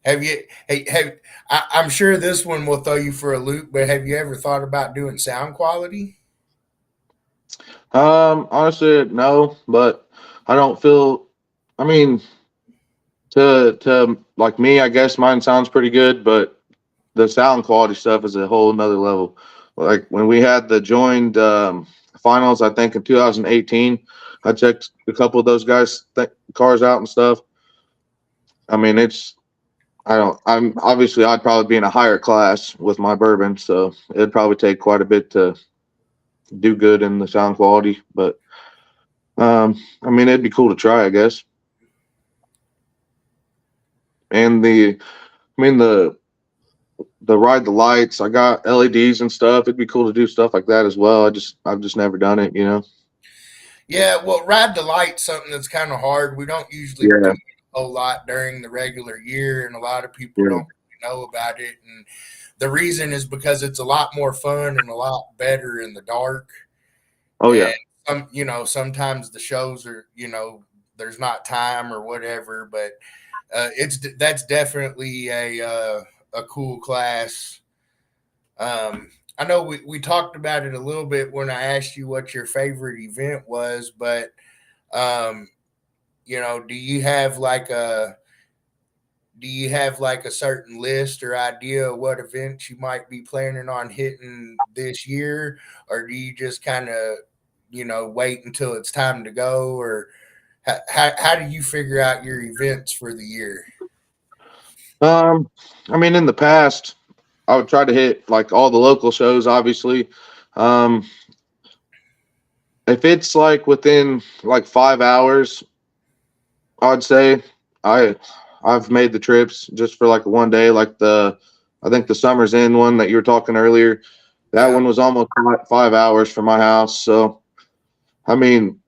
S1: Have you? Hey, I'm sure this one will throw you for a loop, but have you ever thought about doing sound quality?
S2: Honestly, no, but I don't feel. I mean, to like me, I guess mine sounds pretty good, but the sound quality stuff is a whole nother level. Like when we had the joined finals, I think in 2018, I checked a couple of those guys' cars out and stuff. I mean, it's I don't. I'm obviously I'd probably be in a higher class with my bourbon, so it'd probably take quite a bit to do good in the sound quality. But I mean, it'd be cool to try, I guess. And I mean the ride the lights. I got LEDs and stuff. It'd be cool to do stuff like that as well. I've just never done it, you know.
S1: Yeah, well, ride the light something that's kind of hard. We don't usually do
S2: Yeah,
S1: a whole lot during the regular year, and a lot of people
S2: yeah.
S1: don't really know about it. And the reason is because it's a lot more fun and a lot better in the dark.
S2: Oh
S1: And
S2: yeah.
S1: sometimes the shows are, there's not time or whatever, but it's that's definitely a cool class. I know we talked about it a little bit when I asked you what your favorite event was, but um, do you have a certain list or idea of what events you might be planning on hitting this year, or do you just kind of wait until it's time to go, or how do you figure out your events for the year?
S2: Um, I mean, in the past, I would try to hit like all the local shows. Obviously, um, if it's like within like 5 hours, I'd say I I've made the trips just for like one day. Like I think the Summer's Inn one that you were talking earlier. That
S1: Yeah,
S2: one was almost 5 hours from my house. So I mean,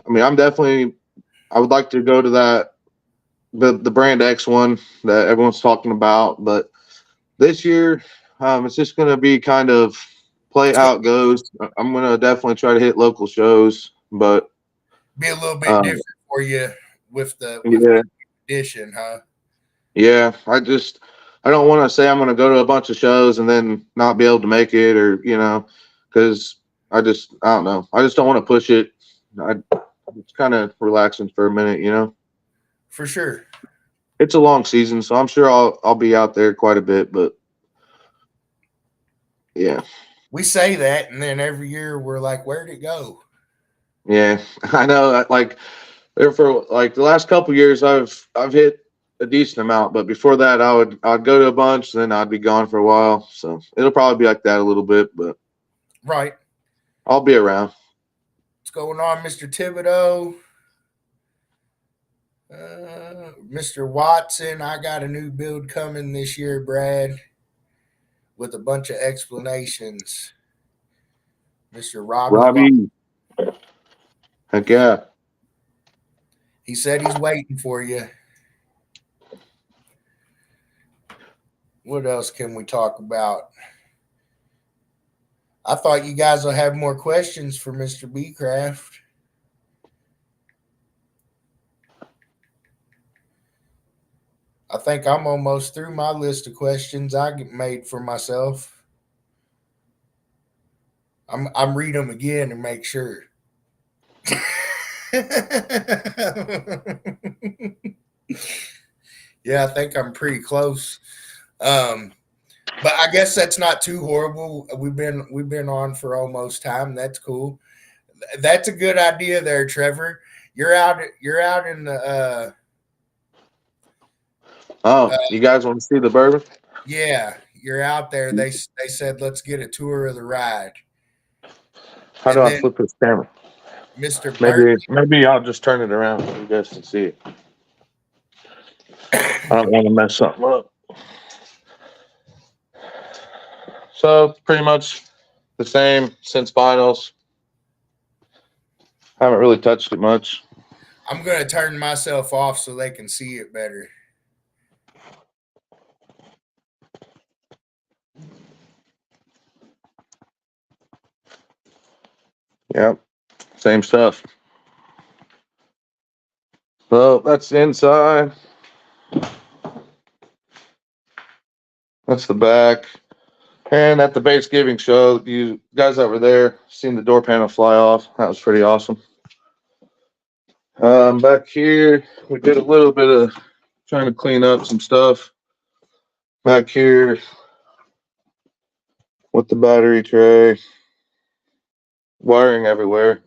S2: I'm definitely. I would like to go to that the Brand X one that everyone's talking about, but this year, it's just going to be kind of play
S1: it's going
S2: how
S1: to
S2: it goes. I'm going to definitely try to hit local shows, but
S1: be a little bit
S2: um,
S1: different for you with
S2: yeah,
S1: the edition, huh?
S2: yeah. I don't want to say I'm going to go to a bunch of shows and then not be able to make it, or because I don't know. I just don't want to push it. I, it's kind of relaxing for a minute, you know.
S1: For sure.
S2: It's a long season, so I'm sure I'll be out there quite a bit, but yeah.
S1: We say that, and then every year we're like, "Where'd it go?"
S2: Yeah, I know. Like for like the last couple years, I've hit a decent amount, but before that, I'd go to a bunch, then I'd be gone for a while. So it'll probably be like that a little bit, but
S1: Right.
S2: I'll be around.
S1: What's going on, Mr. Thibodeau? Mr. Watson, I got a new build coming this year, Brad, with a bunch of explanations. Mr. Robbie Watson,
S2: Robbie, heck yeah.
S1: he said he's waiting for you. What else can we talk about? I thought you guys will have more questions for Mr. Becraft. I think I'm almost through my list of questions I made for myself. I'm read them again and make sure. Yeah, I think I'm pretty close. Um, but I guess that's not too horrible. We've been on for almost time. That's cool. That's a good idea there, Trevor. You're out in the
S2: Oh,
S1: Uh,
S2: you guys want to see the bourbon?
S1: yeah, you're out there. They said let's get a tour of the ride,
S2: How do
S1: and
S2: I
S1: then
S2: flip this camera?
S1: Mr. Burt.
S2: Maybe I'll just turn it around so you guys can see it. I don't want to mess something up. So pretty much the same since finals. Haven't really touched it much.
S1: I'm gonna turn myself off so they can see it better.
S2: Yep, same stuff. So that's the inside. That's the back. And at the Thanksgiving show, you guys that were there seen the door panel fly off. That was pretty awesome. Back here, we did a little bit of trying to clean up some stuff. Back here with the battery tray, wiring everywhere.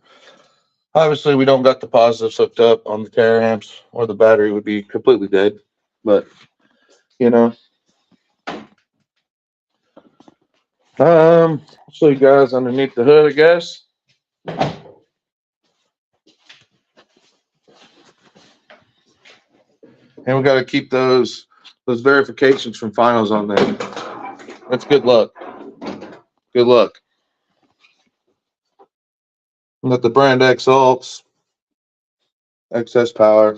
S2: Obviously, we don't got the positives hooked up on the tare amps, or the battery would be completely dead. But you know, I'll show you guys underneath the hood, I guess. And we got to keep those verifications from finals on there. That's good luck. Good luck. We got the brand X alts, excess power.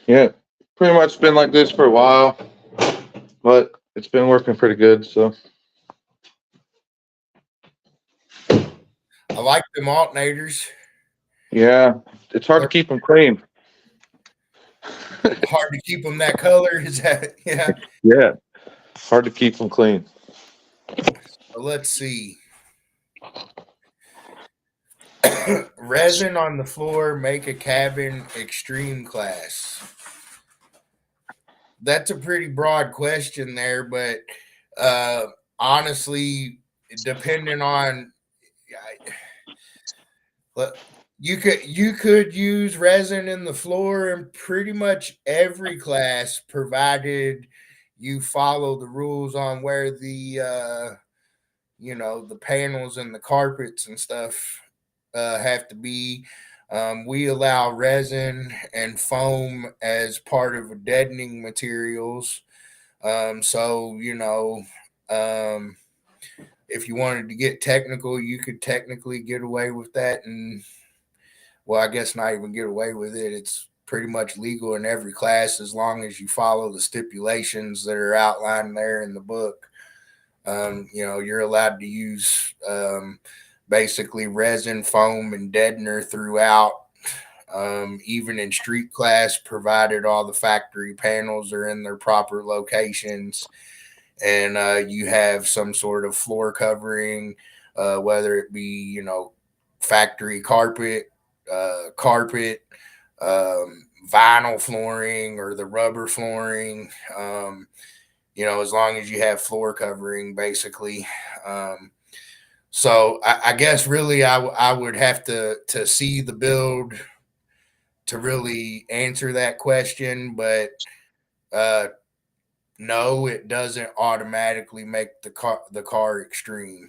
S2: Yeah, pretty much been like this for a while, but it's been working pretty good. So
S1: I like them alternators.
S2: yeah, it's hard to
S1: They're
S2: keep them clean.
S1: hard to keep them that color. Is that yeah?
S2: Yeah, hard to keep them clean.
S1: So let's see. Resin on the floor, make a cabin extreme class. That's a pretty broad question there, but uh, honestly, depending on you could use resin in the floor in pretty much every class, provided you follow the rules on where the panels and the carpets and stuff have to be. We allow resin and foam as part of deadening materials. So um, if you wanted to get technical, you could technically get away with that, and well, I guess not even get away with it. It's pretty much legal in every class as long as you follow the stipulations that are outlined there in the book. You're allowed to use basically resin, foam, and deadener throughout, even in street class, provided all the factory panels are in their proper locations and you have some sort of floor covering, whether it be, factory carpet, vinyl flooring, or the rubber flooring. As long as you have floor covering, basically. So I guess really I would have to see the build to really answer that question, but uh, no, it doesn't automatically make the car extreme.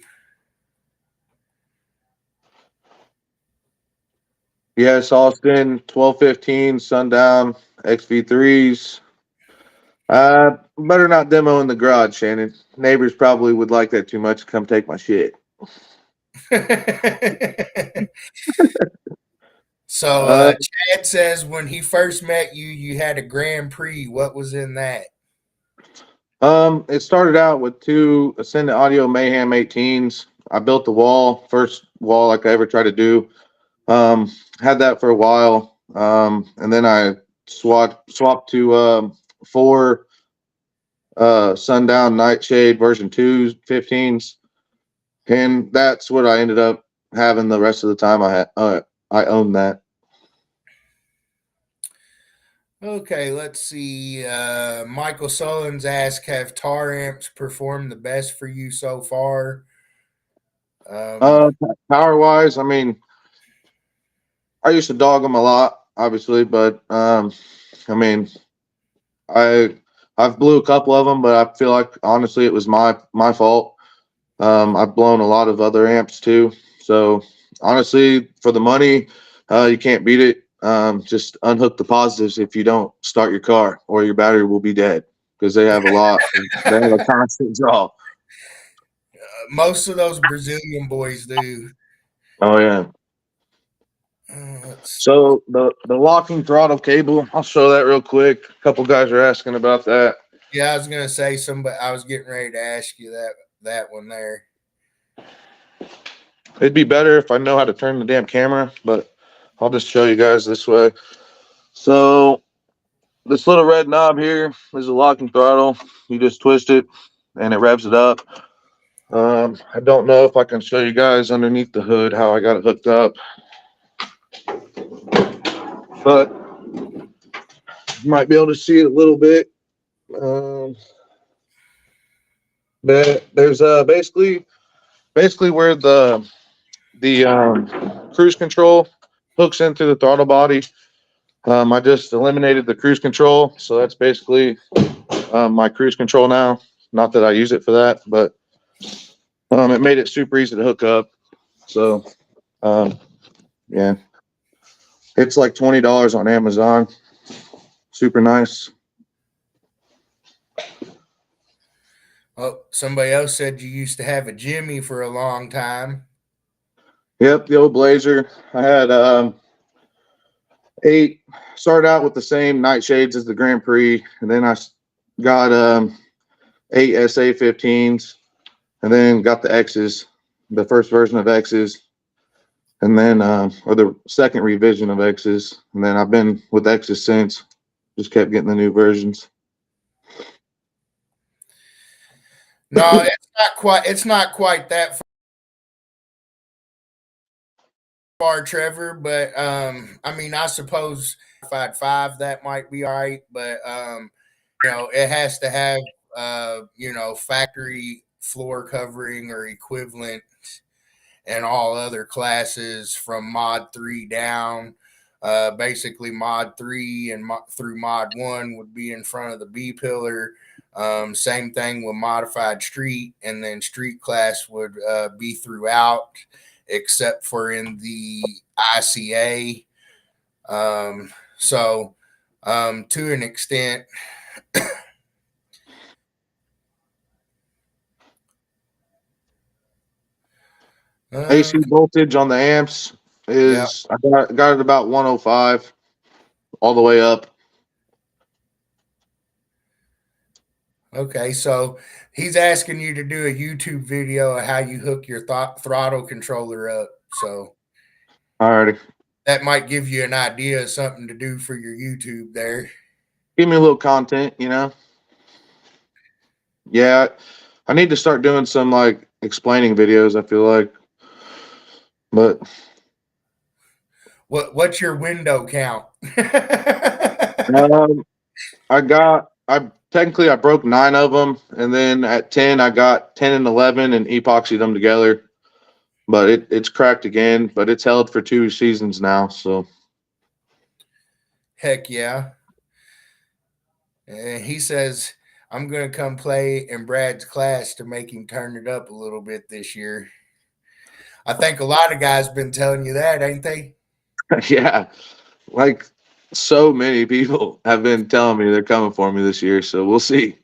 S2: Yes, Austin, 1215, Sundown, XV3s. Better not demo in the garage, Shannon. Neighbors probably would like that too much. Come take my shit.
S1: So
S2: Uh,
S1: Chad says when he first met you, you had a Grand Prix. What was in that?
S2: it started out with two Ascendant Audio Mayhem 18s. I built the wall, first wall like I ever tried to do. Had that for a while. And then I swapped to four Sundown Nightshade version 2s, 15s. And that's what I ended up having the rest of the time I owned that.
S1: Okay, let's see. Michael Sullins asked, "Have tar amps performed the best for you so far?" Um,
S2: Uh, Power wise, I mean, I used to dog them a lot. obviously, but I mean, I I've blew a couple of them, but I feel like honestly it was my fault. I've blown a lot of other amps too. So honestly, for the money, you can't beat it. Just unhook the positives if you don't start your car, or your battery will be dead because they have a lot. They have a constant draw.
S1: Most of those Brazilian boys do.
S2: Oh yeah.
S1: Let's see.
S2: So the locking throttle cable, I'll show that real quick. A couple guys are asking about that.
S1: Yeah, I was gonna say somebody. I was getting ready to ask you that one there.
S2: It'd be better if I know how to turn the damn camera, but I'll just show you guys this way. So this little red knob here is a locking throttle. You just twist it and it revs it up. I don't know if I can show you guys underneath the hood how I got it hooked up, but you might be able to see it a little bit. Um, but there's basically where the cruise control hooks into the throttle body. I just eliminated the cruise control, so that's basically my cruise control now. Not that I use it for that, but it made it super easy to hook up. So um, yeah, it's like $20 on Amazon. Super nice.
S1: Oh, somebody else said you used to have a Jimmy for a long time.
S2: Yep, the old Blazer. I had eight. Started out with the same nightshades as the Grand Prix, and then I got eight SA15s, and then got the X's, the first version of X's, and then or the second revision of X's, and then I've been with X's since. Just kept getting the new versions.
S1: No, it's not quite. It's not quite that far, Trevor. But I mean, I suppose if I had five, that might be all right. But it has to have factory floor covering or equivalent, and all other classes from Mod 3 down. Basically, Mod 3 and through Mod 1 would be in front of the B pillar. Same thing with Modified Street, and then Street class would be throughout, except for in the ICA. To an extent,
S2: AC voltage on the amps
S1: yeah.
S2: is I got it about 105 all the way up.
S1: Okay, so he's asking you to do a YouTube video of how you hook your throttle controller up. So
S2: Alrighty.
S1: that might give you an idea of something to do for your YouTube there.
S2: Give me a little content, Yeah, I need to start doing some like explaining videos, I feel like. But
S1: What's your window count?
S2: um, I broke 9 of them, and then at 10 I got 10 and 11 and epoxied them together. But it's cracked again, but it's held for 2 seasons now, so
S1: Heck yeah. And he says, I'm going to come play in Brad's class to make him turn it up a little bit this year. I think a lot of guys been telling you that, ain't they?
S2: yeah. Like so many people have been telling me they're coming for me this year, so we'll see.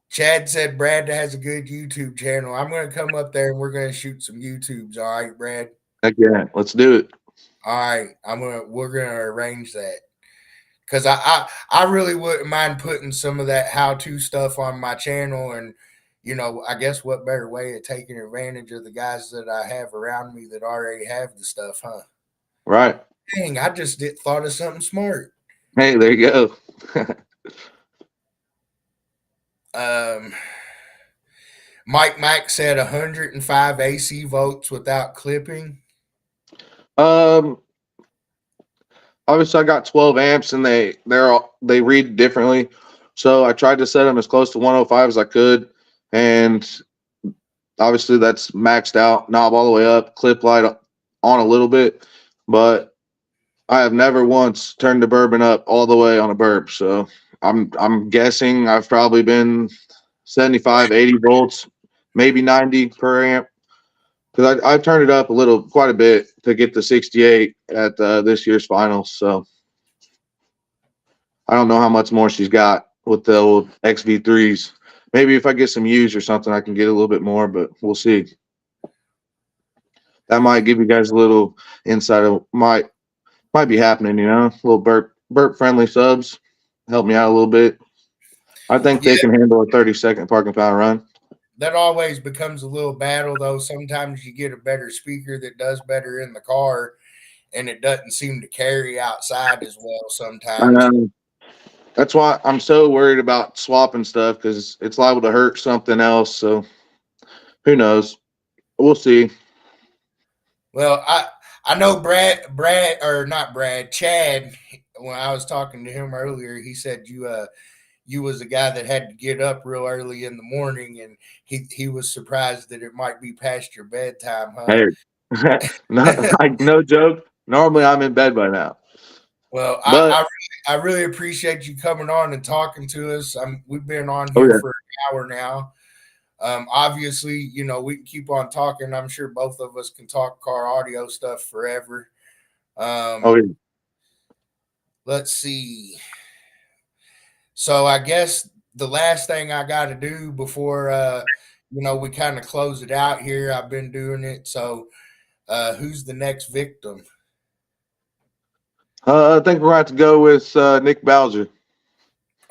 S1: Chad said Brad has a good YouTube channel. I'm going to come up there and we're going to shoot some YouTubes. All right, Brad.
S2: Heck yeah, let's do it.
S1: All right, we're gonna arrange that because I really wouldn't mind putting some of that how to stuff on my channel, and I guess what better way of taking advantage of the guys that I have around me that already have the stuff, huh?
S2: Right.
S1: Dang, I just thought of something smart.
S2: Hey, there you go.
S1: Um, Mike Mack said 105 AC volts without clipping.
S2: Um, Obviously I got 12 amps and they read differently. So I tried to set them as close to 105 as I could, and obviously that's maxed out, knob all the way up, clip light on a little bit, but I have never once turned the bourbon up all the way on a burp. So I'm guessing I've probably been 75, 80 volts, maybe 90 per amp. Because I've turned it up a little, quite a bit to get to 68 at this year's finals. So I don't know how much more she's got with the old XV3s. Maybe if I get some U's or something, I can get a little bit more, but we'll see. That might give you guys a little insight of might be happening. A little burp friendly subs help me out a little bit. I think
S1: Yeah,
S2: they can handle a 30-second parking pound run.
S1: that always becomes a little battle, though. Sometimes you get a better speaker that does better in the car, and it doesn't seem to carry outside as well sometimes.
S2: Um, that's why I'm so worried about swapping stuff because it's liable to hurt something else. So who knows? We'll see.
S1: Well, I know Brad or not Brad, Chad. When I was talking to him earlier, he said you was a guy that had to get up real early in the morning, and he was surprised that it might be past your bedtime, huh?
S2: Hey, not like no joke. Normally I'm in bed by now,
S1: Well,
S2: but
S1: I really appreciate you coming on and talking to us. We've been on
S2: oh
S1: here
S2: yeah,
S1: for an hour now. Obviously, we can keep on talking. I'm sure both of us can talk car audio stuff forever.
S2: oh
S1: Um,
S2: yeah.
S1: let's see. So I guess the last thing I got to do before we kind of close it out here. I've been doing it. So who's the next victim?
S2: I think we're going to have to go with Nick Bowser.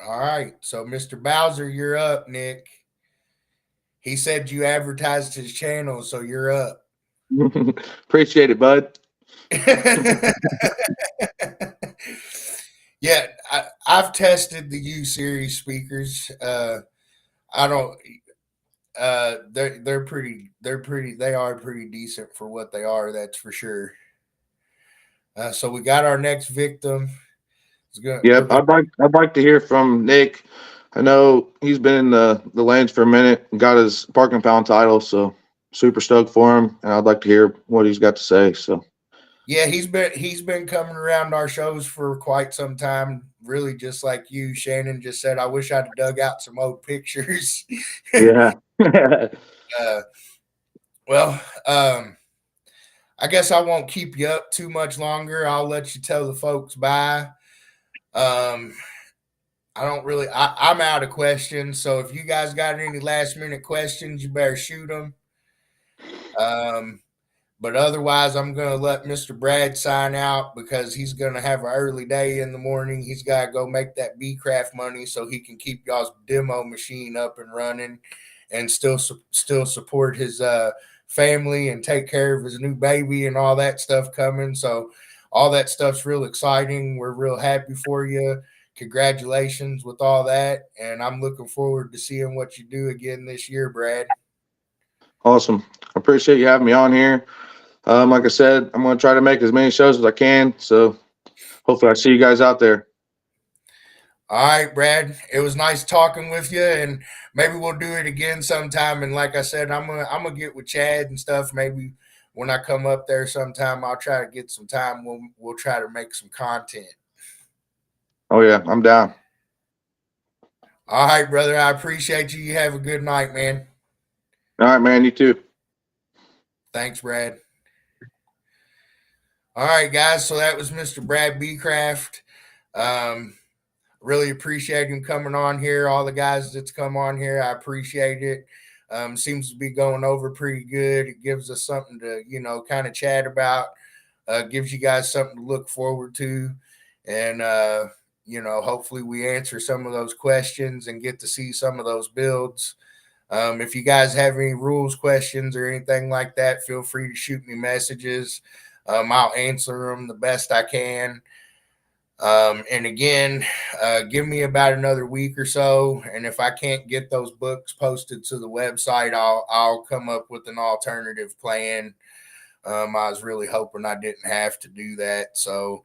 S1: All right. So Mr. Bowser, you're up, Nick. He said you advertised his channel, so you're up.
S2: Appreciate it, bud.
S1: Yeah, I've tested the U series speakers. I don't. They are pretty decent for what they are. That's for sure. So we got our next victim. We're
S2: Yep,
S1: going.
S2: I'd like to hear from Nick. I know he's been in the lanes for a minute and got his parking pound title, so super stoked for him. And I'd like to hear what he's got to say. So
S1: Yeah, he's been coming around our shows for quite some time. Really, just like you, Shannon just said. I wish I'd dug out some old pictures.
S2: yeah,
S1: uh, well, I guess I won't keep you up too much longer. I'll let you tell the folks bye. Um, I don't really. I'm out of questions. So if you guys got any last minute questions, you better shoot them. Um, but otherwise, I'm going to let Mr. Brad sign out because he's going to have an early day in the morning. He's got to go make that Becraft money so he can keep y'all's demo machine up and running, and still support his family and take care of his new baby and all that stuff coming. So all that stuff's real exciting. We're real happy for you. Congratulations with all that, and I'm looking forward to seeing what you do again this year, Brad.
S2: awesome. I appreciate you having me on here. Like I said, I'm going to try to make as many shows as I can. So hopefully, I see you guys out there.
S1: All right, Brad. It was nice talking with you, and maybe we'll do it again sometime. And like I said, I'm gonna get with Chad and stuff. Maybe when I come up there sometime, I'll try to get some time. We'll try to make some content.
S2: Oh yeah, I'm down.
S1: All right, brother. I appreciate you. You have a good night, man.
S2: All right, man. You too.
S1: Thanks, Brad. All right, guys. So that was Mr. Brad Becraft. Um, really appreciate him coming on here. All the guys that's come on here, I appreciate it. Seems to be going over pretty good. It gives us something to, kind of chat about. Gives you guys something to look forward to. And, hopefully we answer some of those questions and get to see some of those builds. If you guys have any rules questions or anything like that, feel free to shoot me messages. I'll answer them the best I can. And again, give me about another week or so, and if I can't get those books posted to the website, I'll come up with an alternative plan. I was really hoping I didn't have to do that, so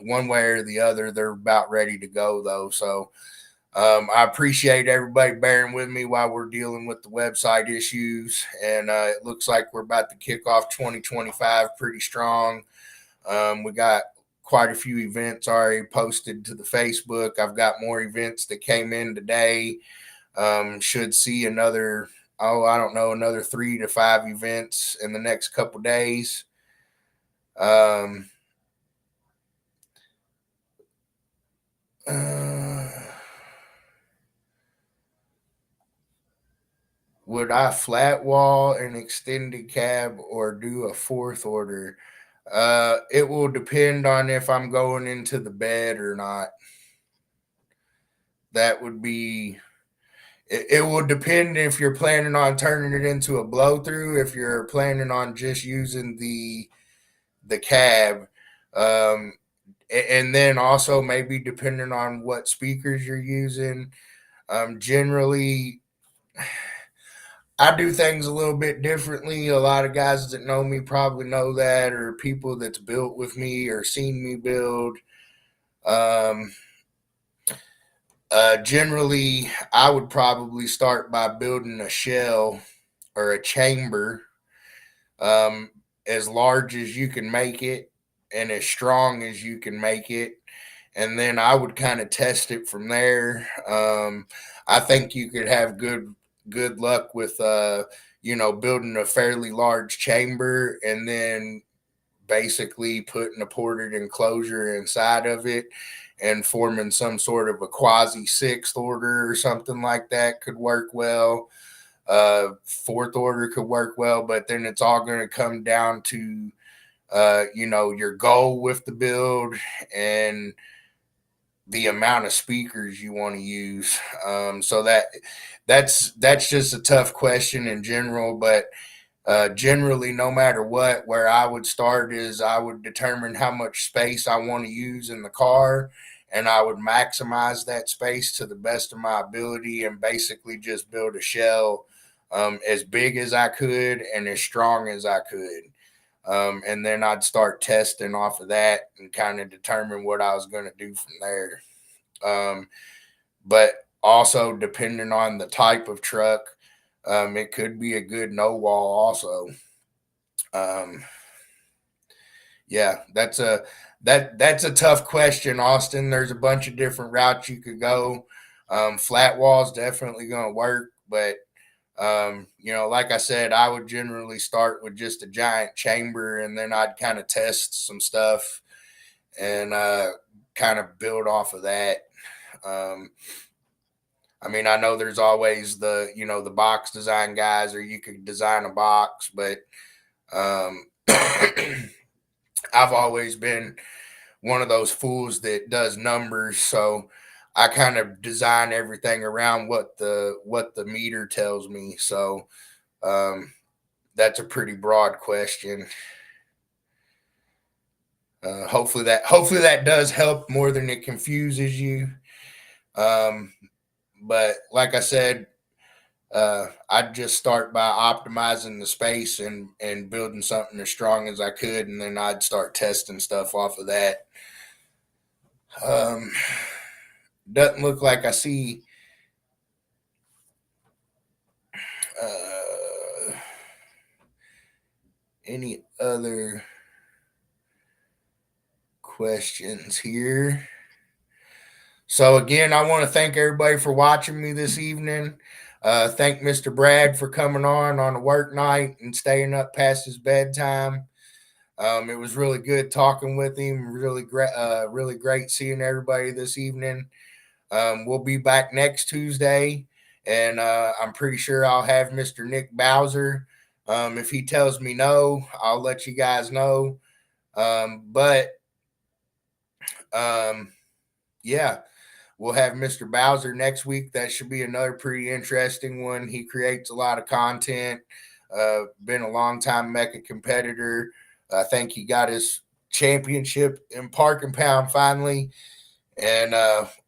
S1: one way or the other, they're about ready to go though. So I appreciate everybody bearing with me while we're dealing with the website issues, and it looks like we're about to kick off 2025 pretty strong. We got quite a few events already posted to the Facebook. I've got more events that came in today. Should see another, I don't know, another 3 to 5 events in the next couple days. Um, uh, would I flat wall an extended cab or do a fourth order? It will depend on if I'm going into the bed or not. That would be. It will depend if you're planning on turning it into a blow through. If you're planning on just using the cab, um, and then also maybe depending on what speakers you're using. Generally, I do things a little bit differently. A lot of guys that know me probably know that, or people that's built with me or seen me build. Um, Generally, I would probably start by building a shell or a chamber, um, as large as you can make it and as strong as you can make it. And then I would kind of test it from there. I think you could have good luck with building a fairly large chamber and then basically putting a ported enclosure inside of it and forming some sort of a quasi sixth order or something like that could work well. Fourth order could work well, but then it's all going to come down to your goal with the build and the amount of speakers you want to use. So that's just a tough question in general, but generally, no matter what, where I would start is I would determine how much space I want to use in the car, and I would maximize that space to the best of my ability and basically just build a shell as big as I could and as strong as I could. And then I'd start testing off of that and kind of determine what I was going to do from there. Um, but also, depending on the type of truck, it could be a good no wall also. Um, yeah, that's a tough question, Austin. There's a bunch of different routes you could go. Flat walls definitely going to work, but like I said, I would generally start with just a giant chamber, and then I'd kind of test some stuff and kind of build off of that. Um, I mean, I know there's always the box design guys, or you could design a box, but I've always been one of those fools that does numbers, so I kind of design everything around what the meter tells me. So um, that's a pretty broad question. Hopefully that does help more than it confuses you. Um, but like I said, I'd just start by optimizing the space and building something as strong as I could, and then I'd start testing stuff off of that. Um, doesn't look like I see uh, any other questions here. So again, I want to thank everybody for watching me this evening. Thank Mr. Brad for coming on a work night and staying up past his bedtime. It was really good talking with him. Really great seeing everybody this evening. We'll be back next Tuesday, and I'm pretty sure I'll have Mr. Nick Bowser. If he tells me no, I'll let you guys know. But yeah, we'll have Mr. Bowser next week. That should be another pretty interesting one. He creates a lot of content. Been a long time MECA competitor. I think he got his championship in Park and Pound finally. And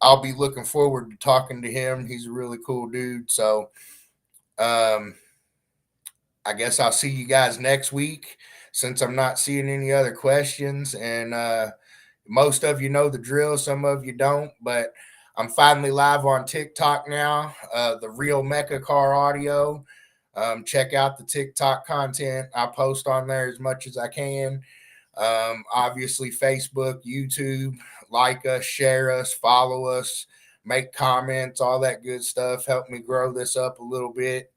S1: I'll be looking forward to talking to him. He's a really cool dude. So I guess I'll see you guys next week since I'm not seeing any other questions. And most of you know the drill, some of you don't, but I'm finally live on TikTok now, the Real MECA Car Audio. Check out the TikTok content. I post on there as much as I can. Obviously, Facebook, YouTube, like us, share us, follow us, make comments, all that good stuff. Help me grow this up a little bit.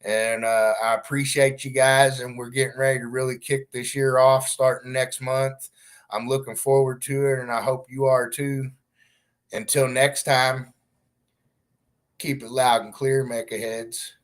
S1: And I appreciate you guys. And we're getting ready to really kick this year off starting next month. I'm looking forward to it, and I hope you are too. Until next time, keep it loud and clear, Mecha heads.